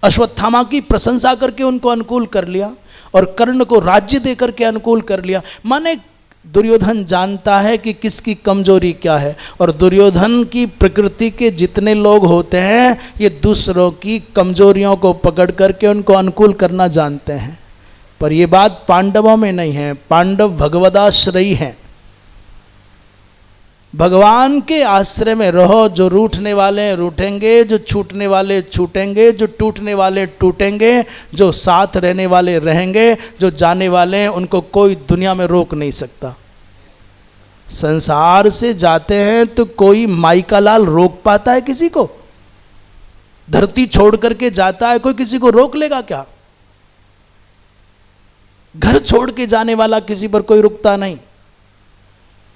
अश्वत्थामा की प्रशंसा करके उनको अनुकूल कर लिया, और कर्ण को राज्य दे करके अनुकूल कर लिया। माने दुर्योधन जानता है कि किसकी कमजोरी क्या है, और दुर्योधन की प्रकृति के जितने लोग होते हैं ये दूसरों की कमजोरियों को पकड़ करके उनको अनुकूल करना जानते हैं। पर ये बात पांडवों में नहीं है, पांडव भगवदाश्रयी हैं, भगवान के आश्रय में रहो। जो रूठने वाले हैं रूठेंगे, जो छूटने वाले छूटेंगे, जो टूटने वाले टूटेंगे, जो साथ रहने वाले रहेंगे, जो जाने वाले हैं उनको कोई दुनिया में रोक नहीं सकता। संसार से जाते हैं तो कोई माई का लाल रोक पाता है किसी को? धरती छोड़ करके जाता है कोई किसी को रोक लेगा क्या? घर छोड़ के जाने वाला किसी पर कोई रुकता नहीं।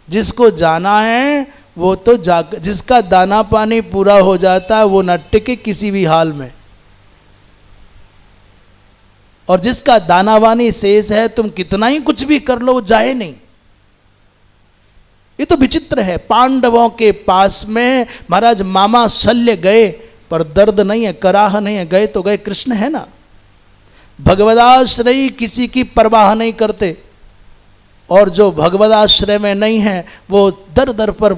जिसको जाना है वो तो जिसका दाना पानी पूरा हो जाता है वो न टिके किसी भी हाल में। और जिसका दानावानी शेष है, तुम कितना ही कुछ भी कर लो वो जाए नहीं। ये तो विचित्र है। पांडवों के पास में महाराज मामा शल्य गए, पर दर्द नहीं है, कराह नहीं है, गए तो गए, कृष्ण है ना। भगवदाश्रयी किसी की परवाह नहीं करते, और जो भगवदाश्रय में नहीं है वो दर दर पर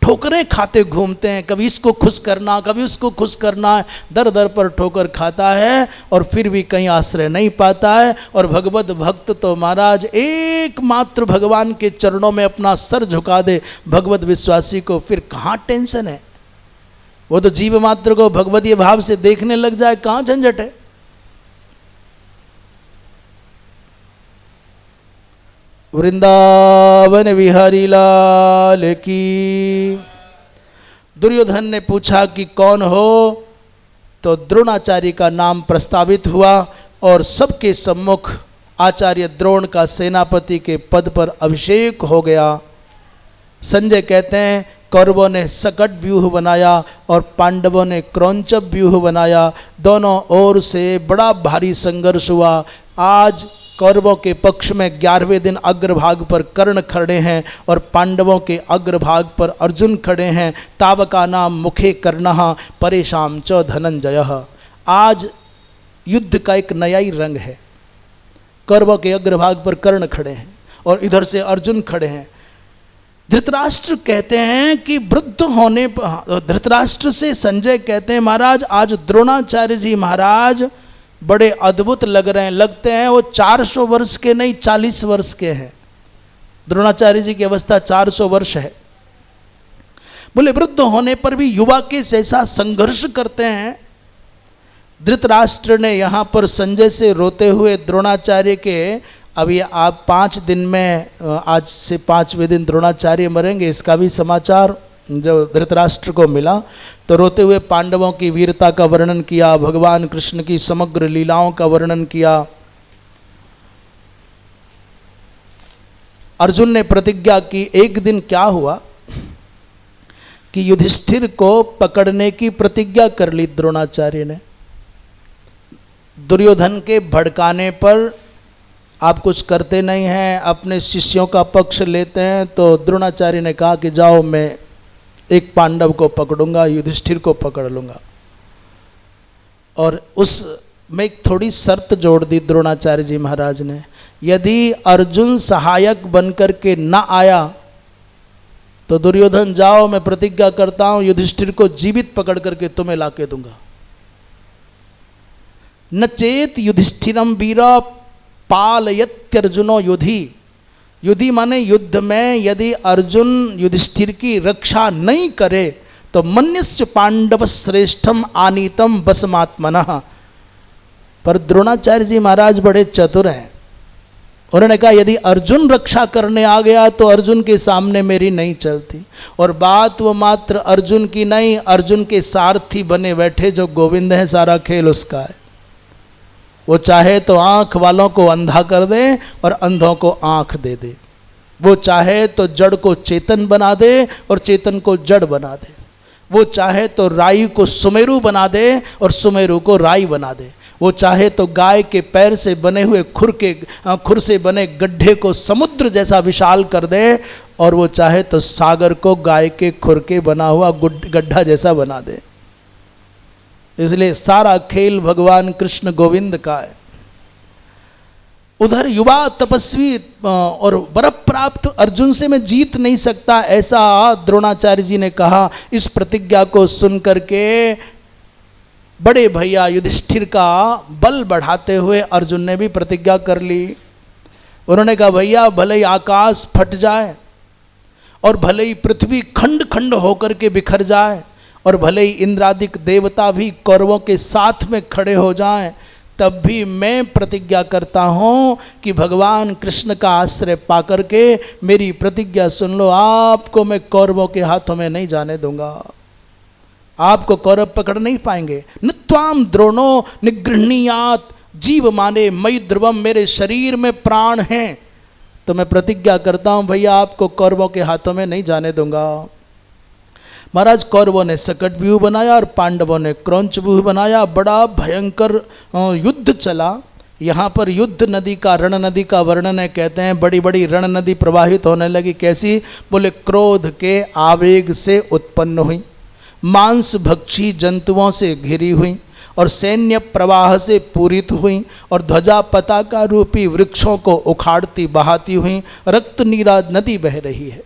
ठोकरें खाते घूमते हैं, कभी इसको खुश करना, कभी उसको खुश करना, दर दर पर ठोकर खाता है और फिर भी कहीं आश्रय नहीं पाता है। और भगवत भक्त तो महाराज एकमात्र भगवान के चरणों में अपना सर झुका दे, भगवत विश्वासी को फिर कहाँ टेंशन है। वो तो जीव मात्र को भगवतीय भाव से देखने लग जाए, कहाँ झंझट है। वृंदावन विहारी लाल की। दुर्योधन ने पूछा कि कौन हो, तो द्रोणाचार्य का नाम प्रस्तावित हुआ और सबके सम्मुख आचार्य द्रोण का सेनापति के पद पर अभिषेक हो गया। संजय कहते हैं कौरवों ने सकट व्यूह बनाया और पांडवों ने क्रौंचप व्यूह बनाया। दोनों ओर से बड़ा भारी संघर्ष हुआ। आज कौरवों के पक्ष में 11वें दिन अग्रभाग पर कर्ण खड़े हैं और पांडवों के अग्रभाग पर अर्जुन खड़े हैं। तावका नाम मुखे कर्णः परेशान च धनंजयः। आज युद्ध का एक नया ही रंग है। कौरवों के अग्रभाग पर कर्ण खड़े हैं और इधर से अर्जुन खड़े हैं। धृतराष्ट्र कहते हैं कि वृद्ध होने पर, धृतराष्ट्र से संजय कहते हैं महाराज आज द्रोणाचार्य जी महाराज बड़े अद्भुत लग रहे हैं, लगते हैं वो 400 वर्ष के नहीं 40 वर्ष के हैं। द्रोणाचार्य जी की अवस्था 400 वर्ष है। बोले वृद्ध होने पर भी युवा के जैसा संघर्ष करते हैं। धृतराष्ट्र ने यहाँ पर संजय से रोते हुए द्रोणाचार्य के, अभी आप 5 दिन में, आज से 5वें दिन द्रोणाचार्य मरेंगे, इसका भी समाचार जब धृतराष्ट्र को मिला तो रोते हुए पांडवों की वीरता का वर्णन किया, भगवान कृष्ण की समग्र लीलाओं का वर्णन किया। अर्जुन ने प्रतिज्ञा की। एक दिन क्या हुआ कि युधिष्ठिर को पकड़ने की प्रतिज्ञा कर ली द्रोणाचार्य ने। दुर्योधन के भड़काने पर आप कुछ करते नहीं हैं, अपने शिष्यों का पक्ष लेते हैं, तो द्रोणाचार्य ने कहा कि जाओ मैं एक पांडव को पकड़ूंगा, युधिष्ठिर को पकड़ लूंगा। और उस में एक थोड़ी शर्त जोड़ दी द्रोणाचार्य जी महाराज ने, यदि अर्जुन सहायक बनकर के न आया तो दुर्योधन जाओ मैं प्रतिज्ञा करता हूं युधिष्ठिर को जीवित पकड़ करके तुम्हें लाके दूंगा। न चेत युधिष्ठिरम वीरा पालयत्यर्जुनो युधि। युधि माने युद्ध में यदि अर्जुन युधिष्ठिर की रक्षा नहीं करे तो मन्यस्य पांडव श्रेष्ठम आनीतम बसमात्मनः। पर द्रोणाचार्य जी महाराज बड़े चतुर हैं। उन्होंने कहा यदि अर्जुन रक्षा करने आ गया तो अर्जुन के सामने मेरी नहीं चलती। और बात वो मात्र अर्जुन की नहीं, अर्जुन के सारथी बने बैठे जो गोविंद है, सारा खेल उसका है। वो चाहे तो आँख वालों को अंधा कर दे और अंधों को आँख दे दे। वो चाहे तो जड़ को चेतन बना दे और चेतन को जड़ बना दे। वो चाहे तो राई को सुमेरु बना दे और सुमेरु को राई बना दे। वो चाहे तो गाय के पैर से बने हुए खुर से बने गड्ढे को समुद्र जैसा विशाल कर दे, और वो चाहे तो सागर को गाय के खुर के बना हुआ गड्ढा जैसा बना दे। इसलिए सारा खेल भगवान कृष्ण गोविंद का है। उधर युवा तपस्वी और वर प्राप्त अर्जुन से मैं जीत नहीं सकता, ऐसा द्रोणाचार्य जी ने कहा। इस प्रतिज्ञा को सुन करके बड़े भैया युधिष्ठिर का बल बढ़ाते हुए अर्जुन ने भी प्रतिज्ञा कर ली। उन्होंने कहा भैया भले ही आकाश फट जाए और भले ही पृथ्वी खंड खंड होकर के बिखर जाए और भले ही इंद्रादिक देवता भी कौरवों के साथ में खड़े हो जाएं, तब भी मैं प्रतिज्ञा करता हूँ कि भगवान कृष्ण का आश्रय पाकर के मेरी प्रतिज्ञा सुन लो, आपको मैं कौरवों के हाथों में नहीं जाने दूंगा। आपको कौरव पकड़ नहीं पाएंगे। नित्वाम द्रोणो निगृह्णीयात। जीव माने मई ध्रुवम, मेरे शरीर में प्राण हैं, तो मैं प्रतिज्ञा करता हूँ भैया आपको कौरवों के हाथों में नहीं जाने दूंगा। महाराज कौरवों ने सकट व्यूह बनाया और पांडवों ने क्रौंच व्यूह बनाया। बड़ा भयंकर युद्ध चला। यहाँ पर युद्ध नदी का, रण नदी का वर्णन है। कहते हैं बड़ी बड़ी रण नदी प्रवाहित होने लगी। कैसी? बोले क्रोध के आवेग से उत्पन्न हुई, मांस भक्षी जंतुओं से घिरी हुई और सैन्य प्रवाह से पूरित हुई और ध्वजा पताका रूपी वृक्षों को उखाड़ती बहाती हुई रक्त नीराज नदी बह रही है।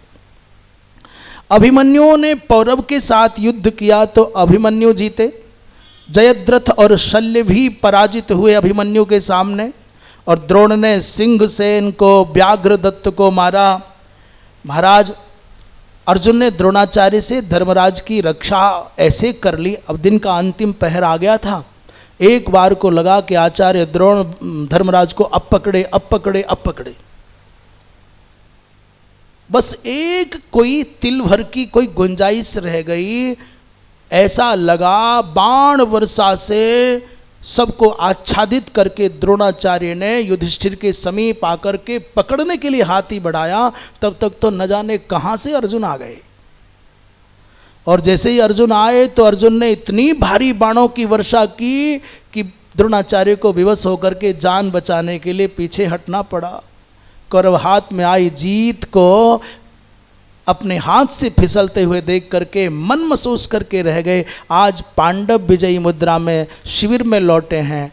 अभिमन्यु ने पौरव के साथ युद्ध किया तो अभिमन्यु जीते। जयद्रथ और शल्य भी पराजित हुए अभिमन्यु के सामने। और द्रोण ने सिंहसेन को, व्याघ्रदत्त को मारा। महाराज अर्जुन ने द्रोणाचार्य से धर्मराज की रक्षा ऐसे कर ली। अब दिन का अंतिम पहर आ गया था। एक बार को लगा कि आचार्य द्रोण धर्मराज को अब पकड़े, अब पकड़े, अब पकड़े। बस एक कोई तिल भर की कोई गुंजाइश रह गई। ऐसा लगा बाण वर्षा से सबको आच्छादित करके द्रोणाचार्य ने युधिष्ठिर के समीप आकर के पकड़ने के लिए हाथ ही बढ़ाया। तब तक तो न जाने कहां से अर्जुन आ गए। और जैसे ही अर्जुन आए तो अर्जुन ने इतनी भारी बाणों की वर्षा की कि द्रोणाचार्य को विवश होकर के जान बचाने के लिए पीछे हटना पड़ा। कौरव हाथ में आई जीत को अपने हाथ से फिसलते हुए देख करके मन महसूस करके रह गए। आज पांडव विजयी मुद्रा में शिविर में लौटे हैं।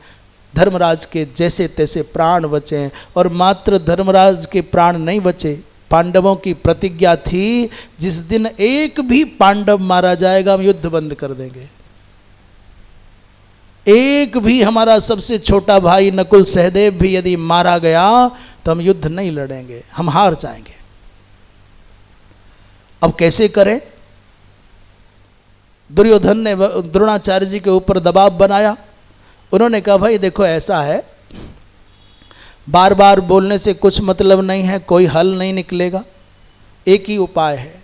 धर्मराज के जैसे तैसे प्राण बचे। और मात्र धर्मराज के प्राण नहीं बचे, पांडवों की प्रतिज्ञा थी जिस दिन एक भी पांडव मारा जाएगा हम युद्ध बंद कर देंगे। एक भी हमारा सबसे छोटा भाई नकुल सहदेव भी यदि मारा गया तो हम युद्ध नहीं लड़ेंगे, हम हार जाएंगे। अब कैसे करें? दुर्योधन ने द्रोणाचार्य जी के ऊपर दबाव बनाया। उन्होंने कहा भाई देखो ऐसा है, बार बार बोलने से कुछ मतलब नहीं है, कोई हल नहीं निकलेगा। एक ही उपाय है,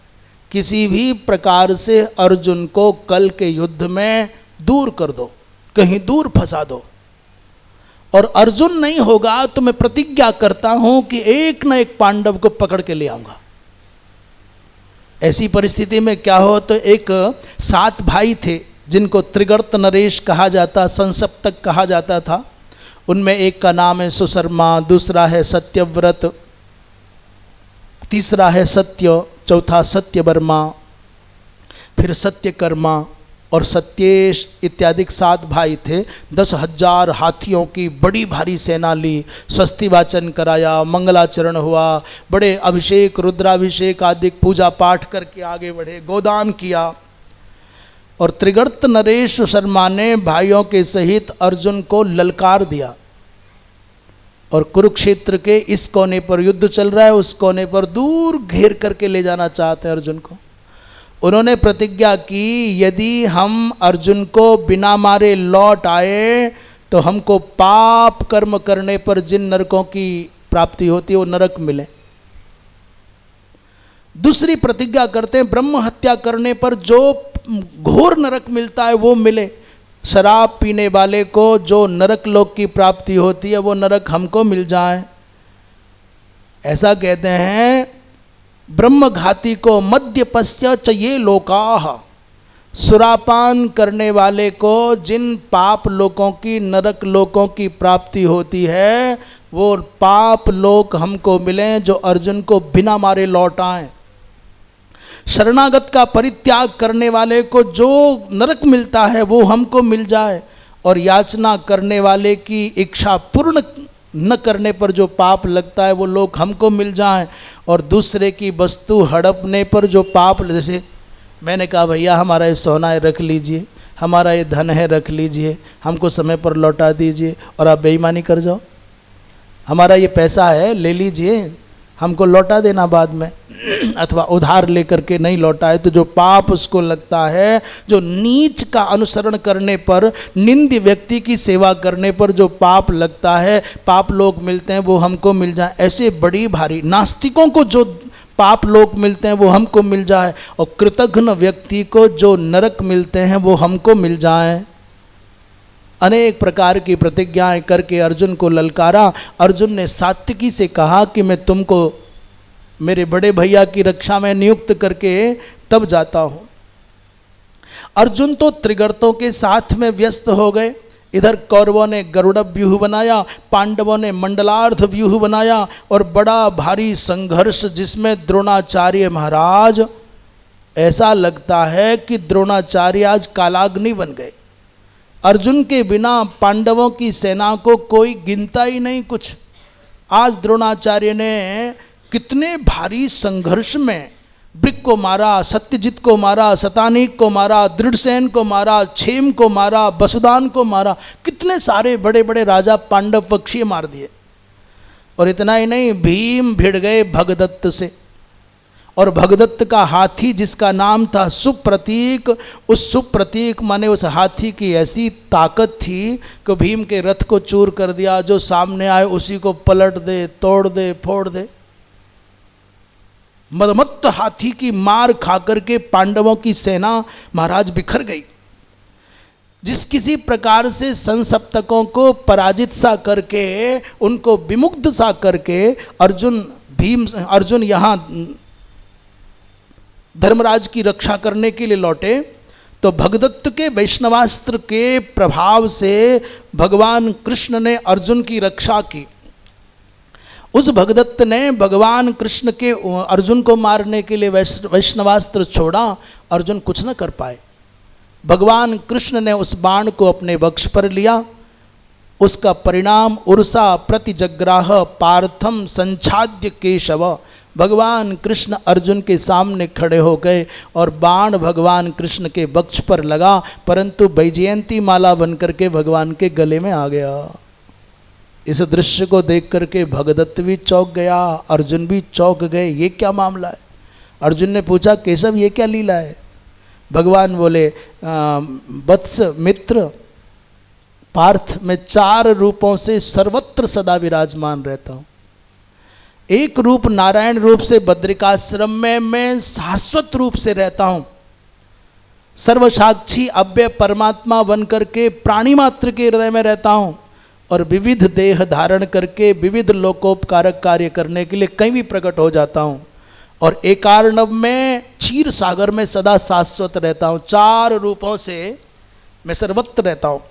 किसी भी प्रकार से अर्जुन को कल के युद्ध में दूर कर दो, कहीं दूर फंसा दो। और अर्जुन नहीं होगा तो मैं प्रतिज्ञा करता हूं कि एक न एक पांडव को पकड़ के ले आऊंगा। ऐसी परिस्थिति में क्या हो, तो एक 7 भाई थे जिनको त्रिगर्त नरेश कहा जाता, संसप्तक कहा जाता था। उनमें एक का नाम है सुशर्मा, दूसरा है सत्यव्रत, तीसरा है सत्य, चौथा सत्यवर्मा, फिर सत्यकर्मा और सत्येश इत्यादि 7 भाई थे। 10,000 हाथियों की बड़ी भारी सेना ली, स्वस्ति वाचन कराया, मंगलाचरण हुआ, बड़े अभिषेक रुद्राभिषेक आदि पूजा पाठ करके आगे बढ़े, गोदान किया। और त्रिगर्त नरेश शर्मा ने भाइयों के सहित अर्जुन को ललकार दिया। और कुरुक्षेत्र के इस कोने पर युद्ध चल रहा है, उस कोने पर दूर घेर करके ले जाना चाहते हैं अर्जुन को। उन्होंने प्रतिज्ञा की यदि हम अर्जुन को बिना मारे लौट आए तो हमको पाप कर्म करने पर जिन नरकों की प्राप्ति होती है वो नरक मिले। दूसरी प्रतिज्ञा करते हैं ब्रह्म हत्या करने पर जो घोर नरक मिलता है वो मिले। शराब पीने वाले को जो नरक लोक की प्राप्ति होती है वो नरक हमको मिल जाए। ऐसा कहते हैं ब्रह्मघाती को मद्यपस्य च ये लोकाः, सुरापान करने वाले को जिन पाप लोकों की, नरक लोकों की प्राप्ति होती है वो पाप लोक हमको मिले जो अर्जुन को बिना मारे लौट आए। शरणागत का परित्याग करने वाले को जो नरक मिलता है वो हमको मिल जाए। और याचना करने वाले की इच्छा पूर्ण न करने पर जो पाप लगता है वो लोग हमको मिल जाएं। और दूसरे की वस्तु हड़पने पर जो पाप, जैसे मैंने कहा भैया हमारा ये सोना है रख लीजिए, हमारा ये धन है रख लीजिए, हमको समय पर लौटा दीजिए, और आप बेईमानी कर जाओ। हमारा ये पैसा है ले लीजिए, हमको लौटा देना बाद में, अथवा उधार लेकर के नहीं लौटाए तो जो पाप उसको लगता है, जो नीच का अनुसरण करने पर, निंद्य व्यक्ति की सेवा करने पर जो पाप लगता है, पाप लोग मिलते हैं वो हमको मिल जाए। ऐसे बड़ी भारी नास्तिकों को जो पाप लोग मिलते हैं वो हमको मिल जाए, और कृतघ्न व्यक्ति को जो नरक मिलते हैं वो हमको मिल जाए। अनेक प्रकार की प्रतिज्ञाएं करके अर्जुन को ललकारा। अर्जुन ने सात्विकी से कहा कि मैं तुमको मेरे बड़े भैया की रक्षा में नियुक्त करके तब जाता हूँ। अर्जुन तो त्रिगर्तों के साथ में व्यस्त हो गए। इधर कौरवों ने गरुड़ व्यूह बनाया, पांडवों ने मंडलार्ध व्यूह बनाया और बड़ा भारी संघर्ष जिसमें द्रोणाचार्य महाराज, ऐसा लगता है कि द्रोणाचार्य आज कालाग्नि बन गए। अर्जुन के बिना पांडवों की सेना को कोई गिनता ही नहीं कुछ। आज द्रोणाचार्य ने कितने भारी संघर्ष में वृक को मारा, सत्यजित को मारा, शतानीक को मारा, दृढ़सेन को मारा, क्षेम को मारा, वसुदान को मारा, कितने सारे बड़े बड़े राजा पांडव पक्षी मार दिए। और इतना ही नहीं, भीम भिड़ गए भगदत्त से, और भगदत्त का हाथी जिसका नाम था सुप्रतीक, उस सुप्रतीक माने उस हाथी की ऐसी ताकत थी कि भीम के रथ को चूर कर दिया, जो सामने आए उसी को पलट दे, तोड़ दे, फोड़ दे। मदमत्त हाथी की मार खाकर के पांडवों की सेना महाराज बिखर गई। जिस किसी प्रकार से संसप्तकों को पराजित सा करके, उनको विमुग्ध सा करके अर्जुन यहाँ धर्मराज की रक्षा करने के लिए लौटे, तो भगदत्त के वैष्णवास्त्र के प्रभाव से भगवान कृष्ण ने अर्जुन की रक्षा की। उस भगदत्त ने भगवान कृष्ण के अर्जुन को मारने के लिए वैष्णवास्त्र छोड़ा, अर्जुन कुछ न कर पाए। भगवान कृष्ण ने उस बाण को अपने वक्ष पर लिया, उसका परिणाम उर्सा प्रतिजग्राह पार्थम संछाद्य केशव। भगवान कृष्ण अर्जुन के सामने खड़े हो गए और बाण भगवान कृष्ण के वक्ष पर लगा, परंतु वैजयंती माला बनकर के भगवान के गले में आ गया। इस दृश्य को देख करके भगदत्त भी चौंक गया, अर्जुन भी चौंक गए, ये क्या मामला है। अर्जुन ने पूछा, केशव ये क्या लीला है। भगवान बोले, वत्स मित्र पार्थ, मैं 4 रूपों से सर्वत्र सदा विराजमान रहता हूँ। एक रूप नारायण रूप से बद्रिकाश्रम में मैं शाश्वत रूप से रहता हूँ। सर्वसाक्षी अव्यय परमात्मा बन करके प्राणी मात्र के हृदय में रहता हूँ, और विविध देह धारण करके विविध लोकोपकारक कार्य करने के लिए कहीं भी प्रकट हो जाता हूँ। और एकार्णव में क्षीर सागर में सदा शाश्वत रहता हूँ। 4 रूपों से मैं सर्वत्र रहता हूँ।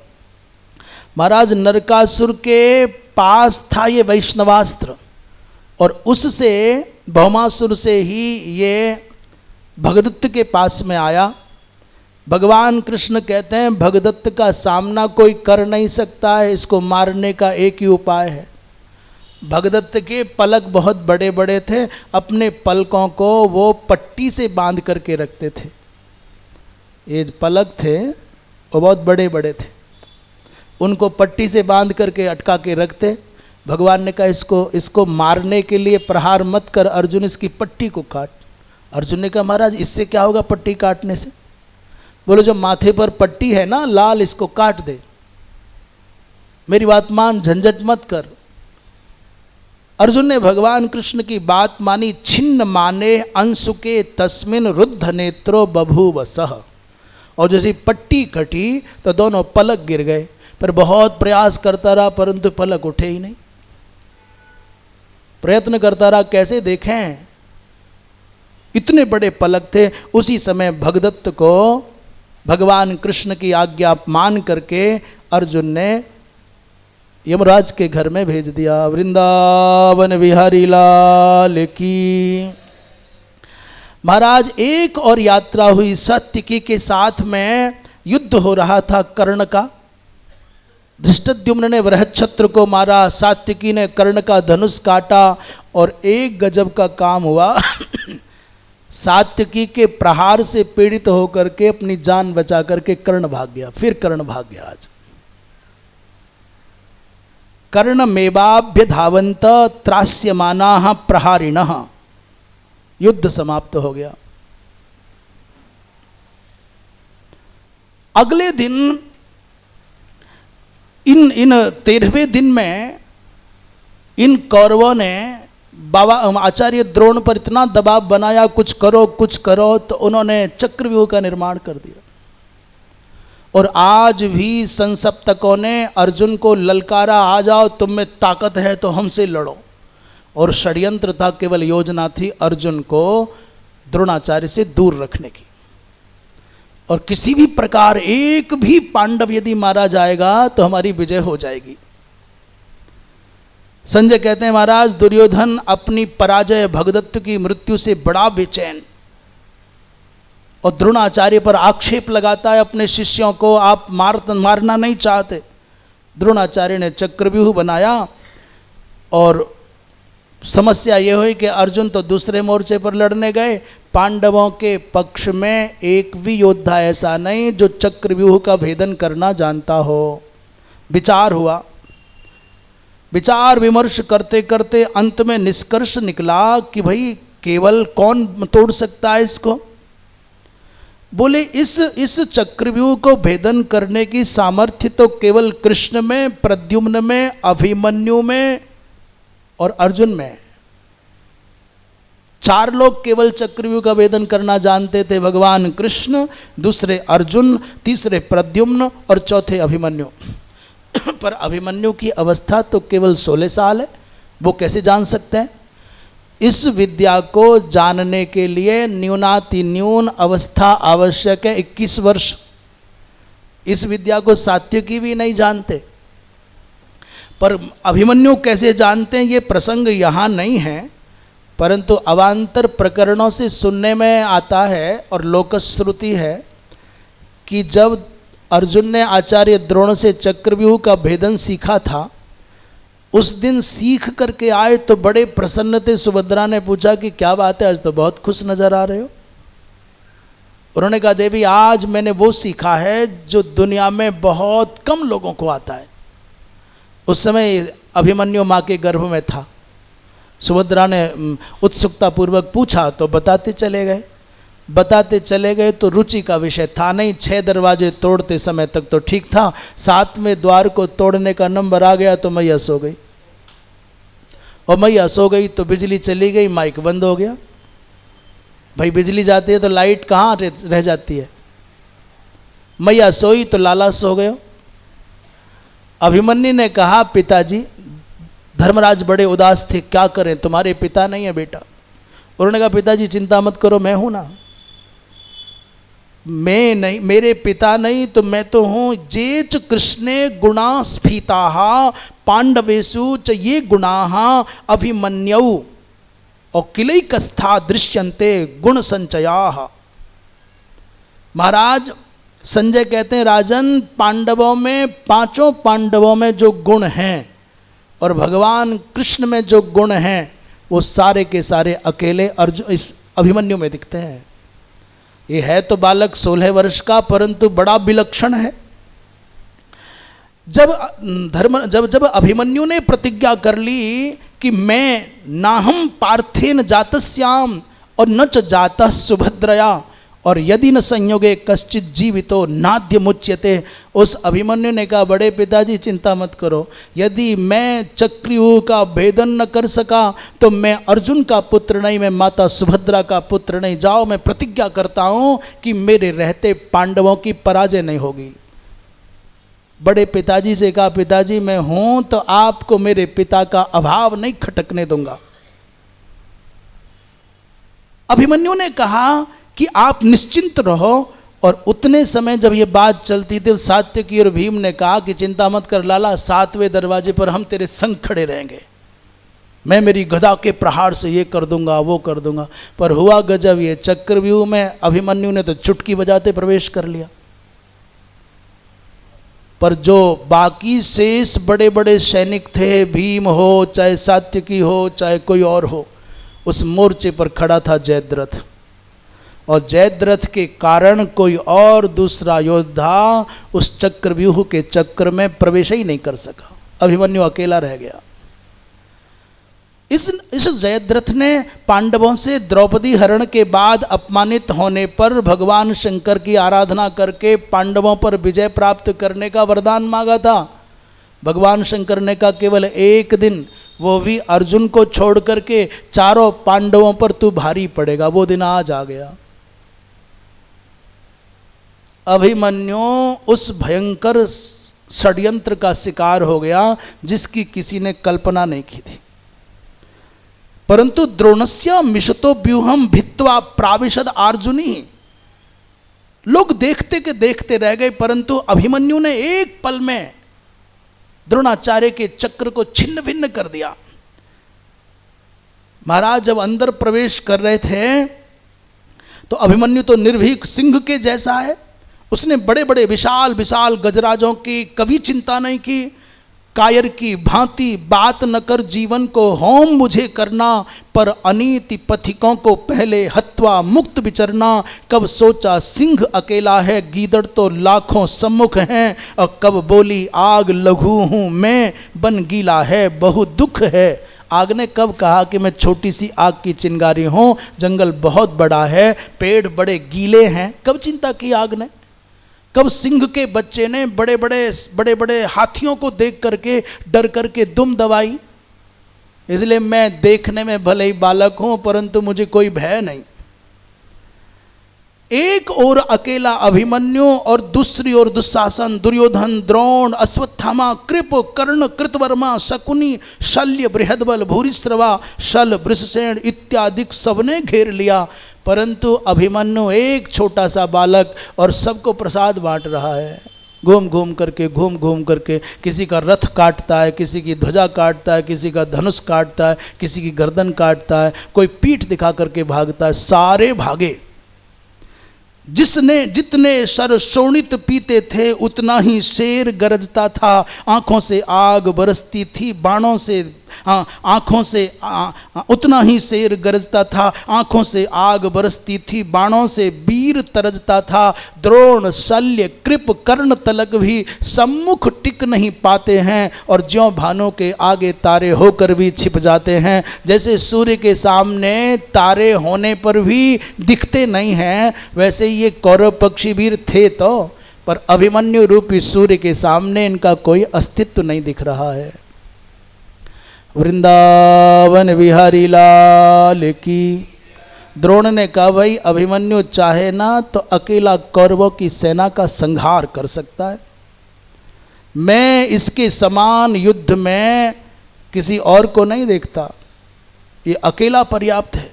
महाराज नरकासुर के पास था ये वैष्णवास्त्र, और उससे भौमासुर से ही ये भगदत्त के पास में आया। भगवान कृष्ण कहते हैं, भगदत्त का सामना कोई कर नहीं सकता है, इसको मारने का एक ही उपाय है। भगदत्त के पलक बहुत बड़े बड़े थे, अपने पलकों को वो पट्टी से बांध करके रखते थे। ये पलक थे वो बहुत बड़े बड़े थे, उनको पट्टी से बांध करके अटका के रखते। भगवान ने कहा, इसको मारने के लिए प्रहार मत कर अर्जुन, इसकी पट्टी को काट। अर्जुन ने कहा, महाराज इससे क्या होगा पट्टी काटने से। बोलो, जो माथे पर पट्टी है ना लाल, इसको काट दे। मेरी बात मान, झंझट मत कर। अर्जुन ने भगवान कृष्ण की बात मानी। छिन्न माने अंशुके तस्मिन रुद्ध नेत्रो बभूवसः। और जैसी पट्टी कटी तो दोनों पलक गिर गए, पर बहुत प्रयास करता रहा परंतु पलक उठे ही नहीं। प्रयत्न करता रहा, कैसे देखें, इतने बड़े पलक थे। उसी समय भगदत्त को भगवान कृष्ण की आज्ञा मान करके अर्जुन ने यमराज के घर में भेज दिया। वृंदावन बिहारी लाल की। महाराज एक और यात्रा हुई सात्विकी के साथ में। युद्ध हो रहा था कर्ण का। धृष्टद्युम्न ने बृहच्छत्र को मारा, सात्विकी ने कर्ण का धनुष काटा, और एक गजब का काम हुआ। सात्विकी के प्रहार से पीड़ित होकर के अपनी जान बचा करके कर्ण भाग गया। फिर कर्ण भाग गया। आज कर्ण मेवाभ्य धावंत त्रास्यमानाः प्रहारिणः। युद्ध समाप्त हो गया। अगले दिन इन 13वें दिन में इन कौरवों ने बाबा आचार्य द्रोण पर इतना दबाव बनाया, कुछ करो, तो उन्होंने चक्रव्यूह का निर्माण कर दिया। और आज भी संसप्तकों ने अर्जुन को ललकारा, आ जाओ, तुम में ताकत है तो हमसे लड़ो। और षड्यंत्र था, केवल योजना थी अर्जुन को द्रोणाचार्य से दूर रखने की। और किसी भी प्रकार एक भी पांडव यदि मारा जाएगा तो हमारी विजय हो जाएगी। संजय कहते हैं महाराज दुर्योधन अपनी पराजय भगदत्त की मृत्यु से बड़ा बेचैन और द्रोणाचार्य पर आक्षेप लगाता है अपने शिष्यों को, आप मारना नहीं चाहते। द्रोणाचार्य ने चक्रव्यूह बनाया और समस्या ये हुई कि अर्जुन तो दूसरे मोर्चे पर लड़ने गए, पांडवों के पक्ष में एक भी योद्धा ऐसा नहीं जो चक्रव्यूह का भेदन करना जानता हो। विचार हुआ, विचार विमर्श करते करते अंत में निष्कर्ष निकला कि भाई केवल कौन तोड़ सकता है इसको। बोले इस चक्रव्यूह को भेदन करने की सामर्थ्य तो केवल कृष्ण में, प्रद्युम्न में, अभिमन्यु में और अर्जुन में। 4 लोग केवल चक्रव्यूह का भेदन करना जानते थे, भगवान कृष्ण, दूसरे अर्जुन, तीसरे प्रद्युम्न और चौथे अभिमन्यु। पर अभिमन्यु की अवस्था तो केवल 16 साल है, वो कैसे जान सकते हैं? इस विद्या को जानने के लिए न्यूनातिन्यून अवस्था आवश्यक है 21 वर्ष। इस विद्या को सात्यकी भी नहीं जानते, पर अभिमन्यु कैसे जानते हैं ये प्रसंग यहाँ नहीं है, परंतु अवान्तर प्रकरणों से सुनने में आता है और लोकश्रुति है कि जब अर्जुन ने आचार्य द्रोण से चक्रव्यूह का भेदन सीखा था, उस दिन सीख करके आए तो बड़े प्रसन्न थे। सुभद्रा ने पूछा कि क्या बात है, आज तो बहुत खुश नजर आ रहे हो। उन्होंने कहा देवी आज मैंने वो सीखा है जो दुनिया में बहुत कम लोगों को आता है। उस समय अभिमन्यु माँ के गर्भ में था। सुभद्रा ने उत्सुकता पूर्वक पूछा तो बताते चले गए तो रुचि का विषय था नहीं। 6 दरवाजे तोड़ते समय तक तो ठीक था, 7वें द्वार को तोड़ने का नंबर आ गया तो मैया सो गई, और मैया सो गई तो बिजली चली गई, माइक बंद हो गया। भाई बिजली जाती है तो लाइट कहाँ रह जाती है। मैया सोई तो लाला सो गए। अभिमन्यु ने कहा पिताजी, धर्मराज बड़े उदास थे, क्या करें, तुम्हारे पिता नहीं है बेटा। उन्होंने कहा पिताजी चिंता मत करो, मैं हूं ना। मैं नहीं, मेरे पिता नहीं तो मैं तो हूं। जेच कृष्णे गुणा स्फीताः पांडवेषु च ये गुणाः अभिमन्यौ और किलैकस्था दृश्यन्ते गुण संचयाः। महाराज संजय कहते हैं राजन, पांडवों में, 5 पांडवों में जो गुण हैं और भगवान कृष्ण में जो गुण हैं वो सारे के सारे अकेले अर्जुन इस अभिमन्यु में दिखते हैं। ये है तो बालक 16 वर्ष का, परंतु बड़ा विलक्षण है। जब अभिमन्यु ने प्रतिज्ञा कर ली कि मैं नाहम पार्थेन जातस्याम और न च जातः सुभद्रया और यदि न संयोगे कश्चित जीवितो नाद्य मुच्यते, उस अभिमन्यु ने कहा बड़े पिताजी चिंता मत करो, यदि मैं चक्रव्यूह का भेदन न कर सका तो मैं अर्जुन का पुत्र नहीं, मैं माता सुभद्रा का पुत्र नहीं। जाओ मैं प्रतिज्ञा करता हूँ कि मेरे रहते पांडवों की पराजय नहीं होगी। बड़े पिताजी से कहा पिताजी मैं हूँ तो आपको मेरे पिता का अभाव नहीं खटकने दूंगा। अभिमन्यु ने कहा कि आप निश्चिंत रहो। और उतने समय जब ये बात चलती थी, सात्यकी और भीम ने कहा कि चिंता मत कर लाला, 7वें दरवाजे पर हम तेरे संग खड़े रहेंगे, मैं मेरी गदा के प्रहार से ये कर दूंगा वो कर दूंगा। पर हुआ गजब, ये चक्रव्यूह में अभिमन्यु ने तो चुटकी बजाते प्रवेश कर लिया। पर जो बाकी शेष बड़े बड़े सैनिक थे, भीम हो चाहे सात्यकी हो चाहे कोई और हो, उस मोर्चे पर खड़ा था जयद्रथ। और जयद्रथ के कारण कोई और दूसरा योद्धा उस चक्रव्यूह के चक्र में प्रवेश ही नहीं कर सका, अभिमन्यु अकेला रह गया। इस जयद्रथ ने पांडवों से द्रौपदी हरण के बाद अपमानित होने पर भगवान शंकर की आराधना करके पांडवों पर विजय प्राप्त करने का वरदान मांगा था। भगवान शंकर ने कहा केवल एक दिन, वो भी अर्जुन को छोड़ करके 4 पांडवों पर तू भारी पड़ेगा। वो दिन आज आ गया। अभिमन्यु उस भयंकर षड्यंत्र का शिकार हो गया जिसकी किसी ने कल्पना नहीं की थी। परंतु द्रोणस्य मिशतो व्यूहम भित्वा प्राविशद अर्जुनी, लोग देखते के देखते रह गए, परंतु अभिमन्यु ने एक पल में द्रोणाचार्य के चक्र को छिन्न भिन्न कर दिया। महाराज जब अंदर प्रवेश कर रहे थे तो अभिमन्यु तो निर्भीक सिंह के जैसा है, उसने बड़े बड़े विशाल विशाल गजराजों की कभी चिंता नहीं की। कायर की भांति बात न कर जीवन को होम मुझे करना, पर अनीति पथिकों को पहले हत्वा मुक्त विचरना। कब सोचा सिंह अकेला है, गीदड़ तो लाखों सम्मुख हैं, और कब बोली आग लघु हूँ मैं, बन गीला है बहु दुख है। आग ने कब कहा कि मैं छोटी सी आग की चिंगारी हूँ, जंगल बहुत बड़ा है, पेड़ बड़े गीले हैं। कब चिंता की आग ने? कब सिंह के बच्चे ने बड़े बड़े हाथियों को देख करके डर करके दुम दबाई? इसलिए मैं देखने में भले ही बालक हूं, परंतु मुझे कोई भय नहीं। एक ओर अकेला अभिमन्यु और दूसरी ओर दुशासन, दुर्योधन, द्रोण, अश्वत्थामा, कृप, कर्ण, कृतवर्मा, शकुनी, शल्य, बृहद्बल, भूरिश्रवा, शल, वृषसेन इत्यादि सबने घेर लिया, परंतु अभिमन्यु एक छोटा सा बालक और सबको प्रसाद बांट रहा है। घूम घूम करके किसी का रथ काटता है, किसी की ध्वजा काटता है, किसी का धनुष काटता है, किसी की गर्दन काटता है, कोई पीठ दिखा करके भागता है। सारे भागे। जिसने जितने सर शोणित पीते थे उतना ही शेर गरजता था। आंखों से आग बरसती थी, बाणों से आंखों से उतना ही शेर गरजता था। आंखों से आग बरसती थी, बाणों से वीर तरजता था। द्रोण, शल्य, कृप, कर्ण तलक भी सम्मुख टिक नहीं पाते हैं, और ज्यों भानों के आगे तारे होकर भी छिप जाते हैं। जैसे सूर्य के सामने तारे होने पर भी दिखते नहीं हैं, वैसे ये कौरव पक्षी वीर थे तो, पर अभिमन्यु रूपी सूर्य के सामने इनका कोई अस्तित्व नहीं दिख रहा है। वृंदावन बिहारी लाल की। द्रोण ने कहा भाई अभिमन्यु चाहे ना तो अकेला कौरवों की सेना का संहार कर सकता है, मैं इसके समान युद्ध में किसी और को नहीं देखता, ये अकेला पर्याप्त है।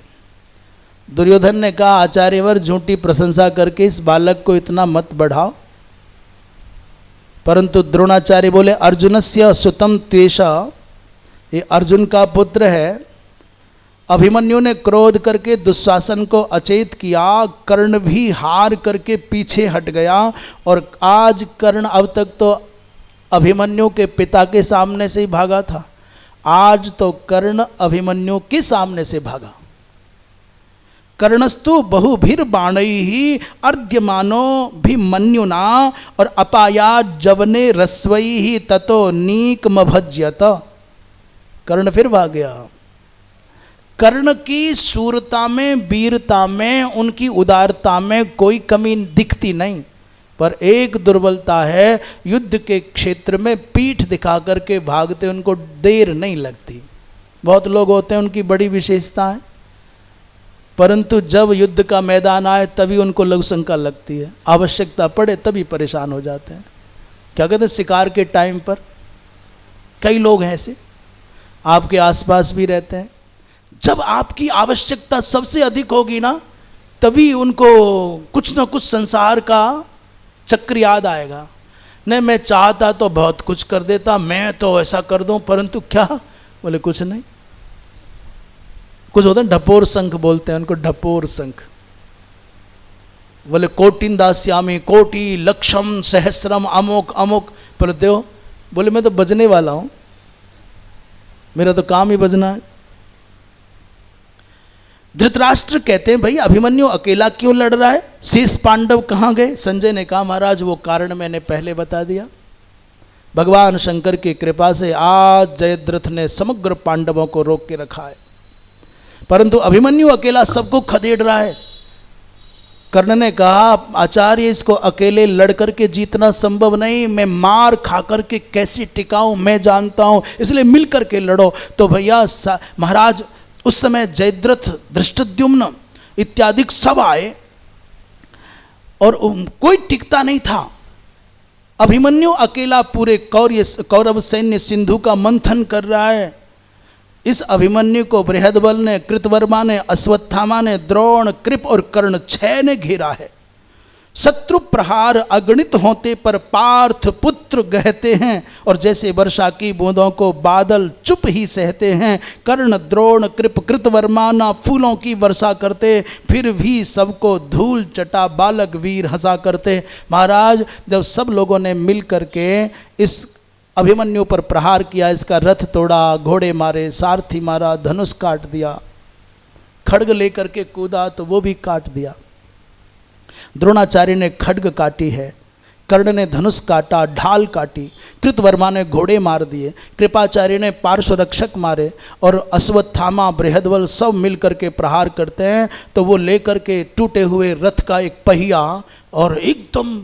दुर्योधन ने कहा आचार्यवर झूठी प्रशंसा करके इस बालक को इतना मत बढ़ाओ, परंतु द्रोणाचार्य बोले अर्जुनस्य सुतम त्वेषा, ये अर्जुन का पुत्र है। अभिमन्यु ने क्रोध करके दुशासन को अचेत किया, कर्ण भी हार करके पीछे हट गया, और आज कर्ण अब तक तो अभिमन्यु के पिता के सामने से ही भागा था, आज तो कर्ण अभिमन्यु के सामने से भागा। कर्णस्तु बहुभिर बाणैहि अर्ध्यमानो भिमन्युना, और अपायात् जवने रस्वैहि ततो नीकमभज्यत। कर्ण फिर भाग गया। कर्ण की शूरता में, वीरता में, उनकी उदारता में कोई कमी दिखती नहीं, पर एक दुर्बलता है, युद्ध के क्षेत्र में पीठ दिखा करके भागते उनको देर नहीं लगती। बहुत लोग होते हैं उनकी बड़ी विशेषता है, परंतु जब युद्ध का मैदान आए तभी उनको लघु शंका लगती है, आवश्यकता पड़े तभी परेशान हो जाते हैं। क्या कहते हैं, शिकार के टाइम पर कई लोग हैं ऐसे, आपके आसपास भी रहते हैं, जब आपकी आवश्यकता सबसे अधिक होगी ना तभी उनको कुछ ना कुछ संसार का चक्र याद आएगा। नहीं मैं चाहता तो बहुत कुछ कर देता, मैं तो ऐसा कर दूं, परंतु क्या? बोले कुछ नहीं। कुछ होता है ढपोर शंख बोलते हैं उनको, ढपोर शंख। बोले कोटिन दास्यामी, कोटि लक्षम सहस्रम अमुक अमुक प्रदेव। बोले मैं तो बजने वाला हूं, मेरा तो काम ही बजना है। धृतराष्ट्र कहते हैं भाई अभिमन्यु अकेला क्यों लड़ रहा है, शेष पांडव कहाँ गए? संजय ने कहा महाराज वो कारण मैंने पहले बता दिया। भगवान शंकर की कृपा से आज जयद्रथ ने समग्र पांडवों को रोक के रखा है, परंतु अभिमन्यु अकेला सबको खदेड़ रहा है। कर्ण ने कहा आचार्य इसको अकेले लड़ करके जीतना संभव नहीं, मैं मार खा करके कैसे टिकाऊं मैं जानता हूं, इसलिए मिल करके लड़ो। तो भैया महाराज उस समय जयद्रथ, धृष्टद्युम्न इत्यादि सब आए और कोई टिकता नहीं था। अभिमन्यु अकेला पूरे कौरव सैन्य सिंधु का मंथन कर रहा है। इस अभिमन्यु को बृहद्बल ने, कृतवर्मा ने, अश्वत्थामा ने, द्रोण, कृप और कर्ण 6 ने घेरा है। शत्रु प्रहार अगणित होते पर पार्थ पुत्र गहते हैं। और जैसे वर्षा की बूंदों को बादल चुप ही सहते हैं, कर्ण द्रोण कृप कृतवर्मा फूलों की वर्षा करते, फिर भी सबको धूल चटा बालक वीर हंसा करते। महाराज जब सब लोगों ने मिल करके इस अभिमन्यु पर प्रहार किया, इसका रथ तोड़ा, घोड़े मारे, सारथी मारा, धनुष काट दिया, खड्ग लेकर के कूदा तो वो भी काट दिया। द्रोणाचार्य ने खड्ग काटी है, कर्ण ने धनुष काटा, ढाल काटी, कृतवर्मा ने घोड़े मार दिए, कृपाचार्य ने पार्श्व रक्षक मारे, और अश्वत्थामा बृहद्बल सब मिल करके प्रहार करते हैं। तो वो लेकर के टूटे हुए रथ का एक पहिया और एकदम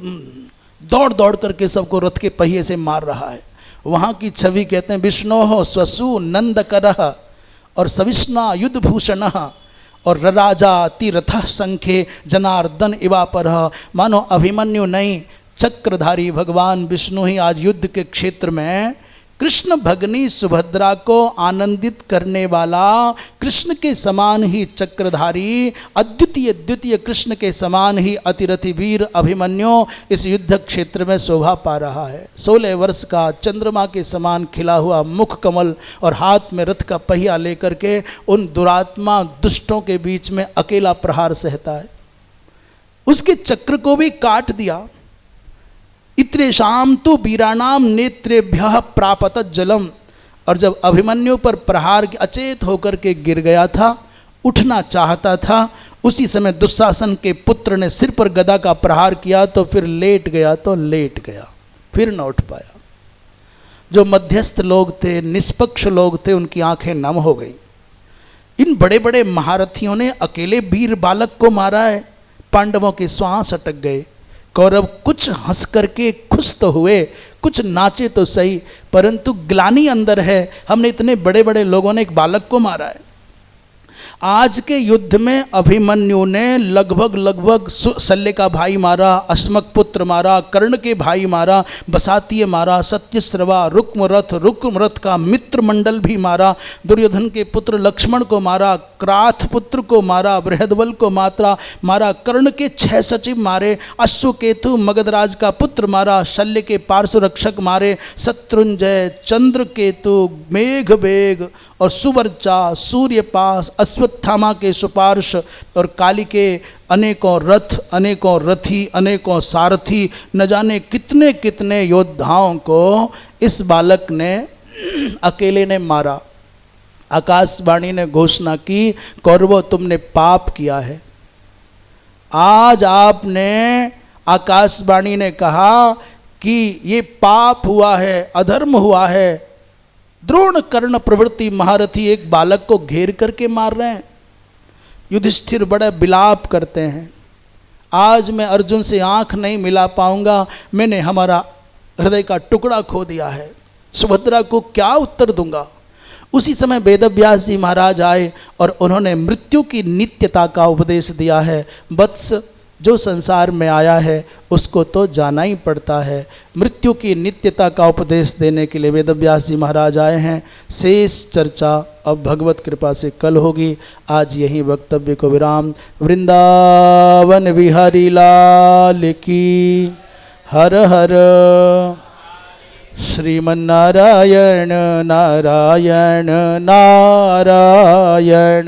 दौड़ दौड़ करके सबको रथ के पहिए से मार रहा है। वहाँ की छवि कहते हैं विष्णोः स्वसु नंदकरः और सविष्णा युद्धभूषणः और राजा तीरथ संख्ये जनार्दन इवापरः। मानो अभिमन्यु नहीं, चक्रधारी भगवान विष्णु ही आज युद्ध के क्षेत्र में कृष्ण भगनी सुभद्रा को आनंदित करने वाला, कृष्ण के समान ही चक्रधारी, अद्वितीय द्वितीय कृष्ण के समान ही अतिरथि वीर अभिमन्यु इस युद्ध क्षेत्र में शोभा पा रहा है। 16 वर्ष का, चंद्रमा के समान खिला हुआ मुख कमल और हाथ में रथ का पहिया लेकर के उन दुरात्मा दुष्टों के बीच में अकेला प्रहार सहता है। उसके चक्र को भी काट दिया। इत्रेषाम तो वीराणाम नेत्रेभ्यः प्रापत जलम। और जब अभिमन्यु पर प्रहार अचेत होकर के गिर गया था, उठना चाहता था, उसी समय दुशासन के पुत्र ने सिर पर गदा का प्रहार किया तो फिर लेट गया तो लेट गया, फिर न उठ पाया। जो मध्यस्थ लोग थे, निष्पक्ष लोग थे, उनकी आंखें नम हो गई। इन बड़े बड़े महारथियों ने अकेले वीर बालक को मारा है। पांडवों के श्वास अटक गए। कौरव कुछ हंस करके खुश तो हुए, कुछ नाचे तो सही, परंतु ग्लानि अंदर है, हमने इतने बड़े बड़े लोगों ने एक बालक को मारा है। आज के युद्ध में अभिमन्यु ने लगभग शल्य का भाई मारा, अश्मक पुत्र मारा, कर्ण के भाई मारा, बसातीय मारा, सत्यश्रवा, रुक्मरथ का मित्र मंडल भी मारा, दुर्योधन के पुत्र लक्ष्मण को मारा, क्राथ पुत्र को मारा, बृहद्बल को मारा, कर्ण के 6 सचिव मारे, अश्वकेतु मगधराज का पुत्र मारा, शल्य के पार्श्व रक्षक मारे, शत्रुंजय, चंद्रकेतु, मेघवेग और सुवर्चा, सूर्यपास, अश्वत्थामा के सुपार्श और काली के अनेकों रथ, अनेकों रथी, अनेकों सारथी, न जाने कितने कितने योद्धाओं को इस बालक ने अकेले ने मारा। आकाशवाणी ने घोषणा की, कौरवों तुमने पाप किया है। आज आपने, आकाशवाणी ने कहा कि ये पाप हुआ है, अधर्म हुआ है। द्रोण कर्ण प्रवृत्ति महारथी एक बालक को घेर करके मार रहे हैं। युधिष्ठिर बड़ा विलाप करते हैं, आज मैं अर्जुन से आंख नहीं मिला पाऊंगा, मैंने हमारा हृदय का टुकड़ा खो दिया है, सुभद्रा को क्या उत्तर दूंगा। उसी समय वेदव्यास जी महाराज आए और उन्होंने मृत्यु की नित्यता का उपदेश दिया है। वत्स, जो संसार में आया है उसको तो जाना ही पड़ता है। मृत्यु की नित्यता का उपदेश देने के लिए वेदव्यास जी महाराज आए हैं। शेष चर्चा अब भगवत कृपा से कल होगी। आज यही वक्तव्य को विराम। वृंदावन विहारी लाल की हर हर। श्रीमन्नारायण नारायण नारायण।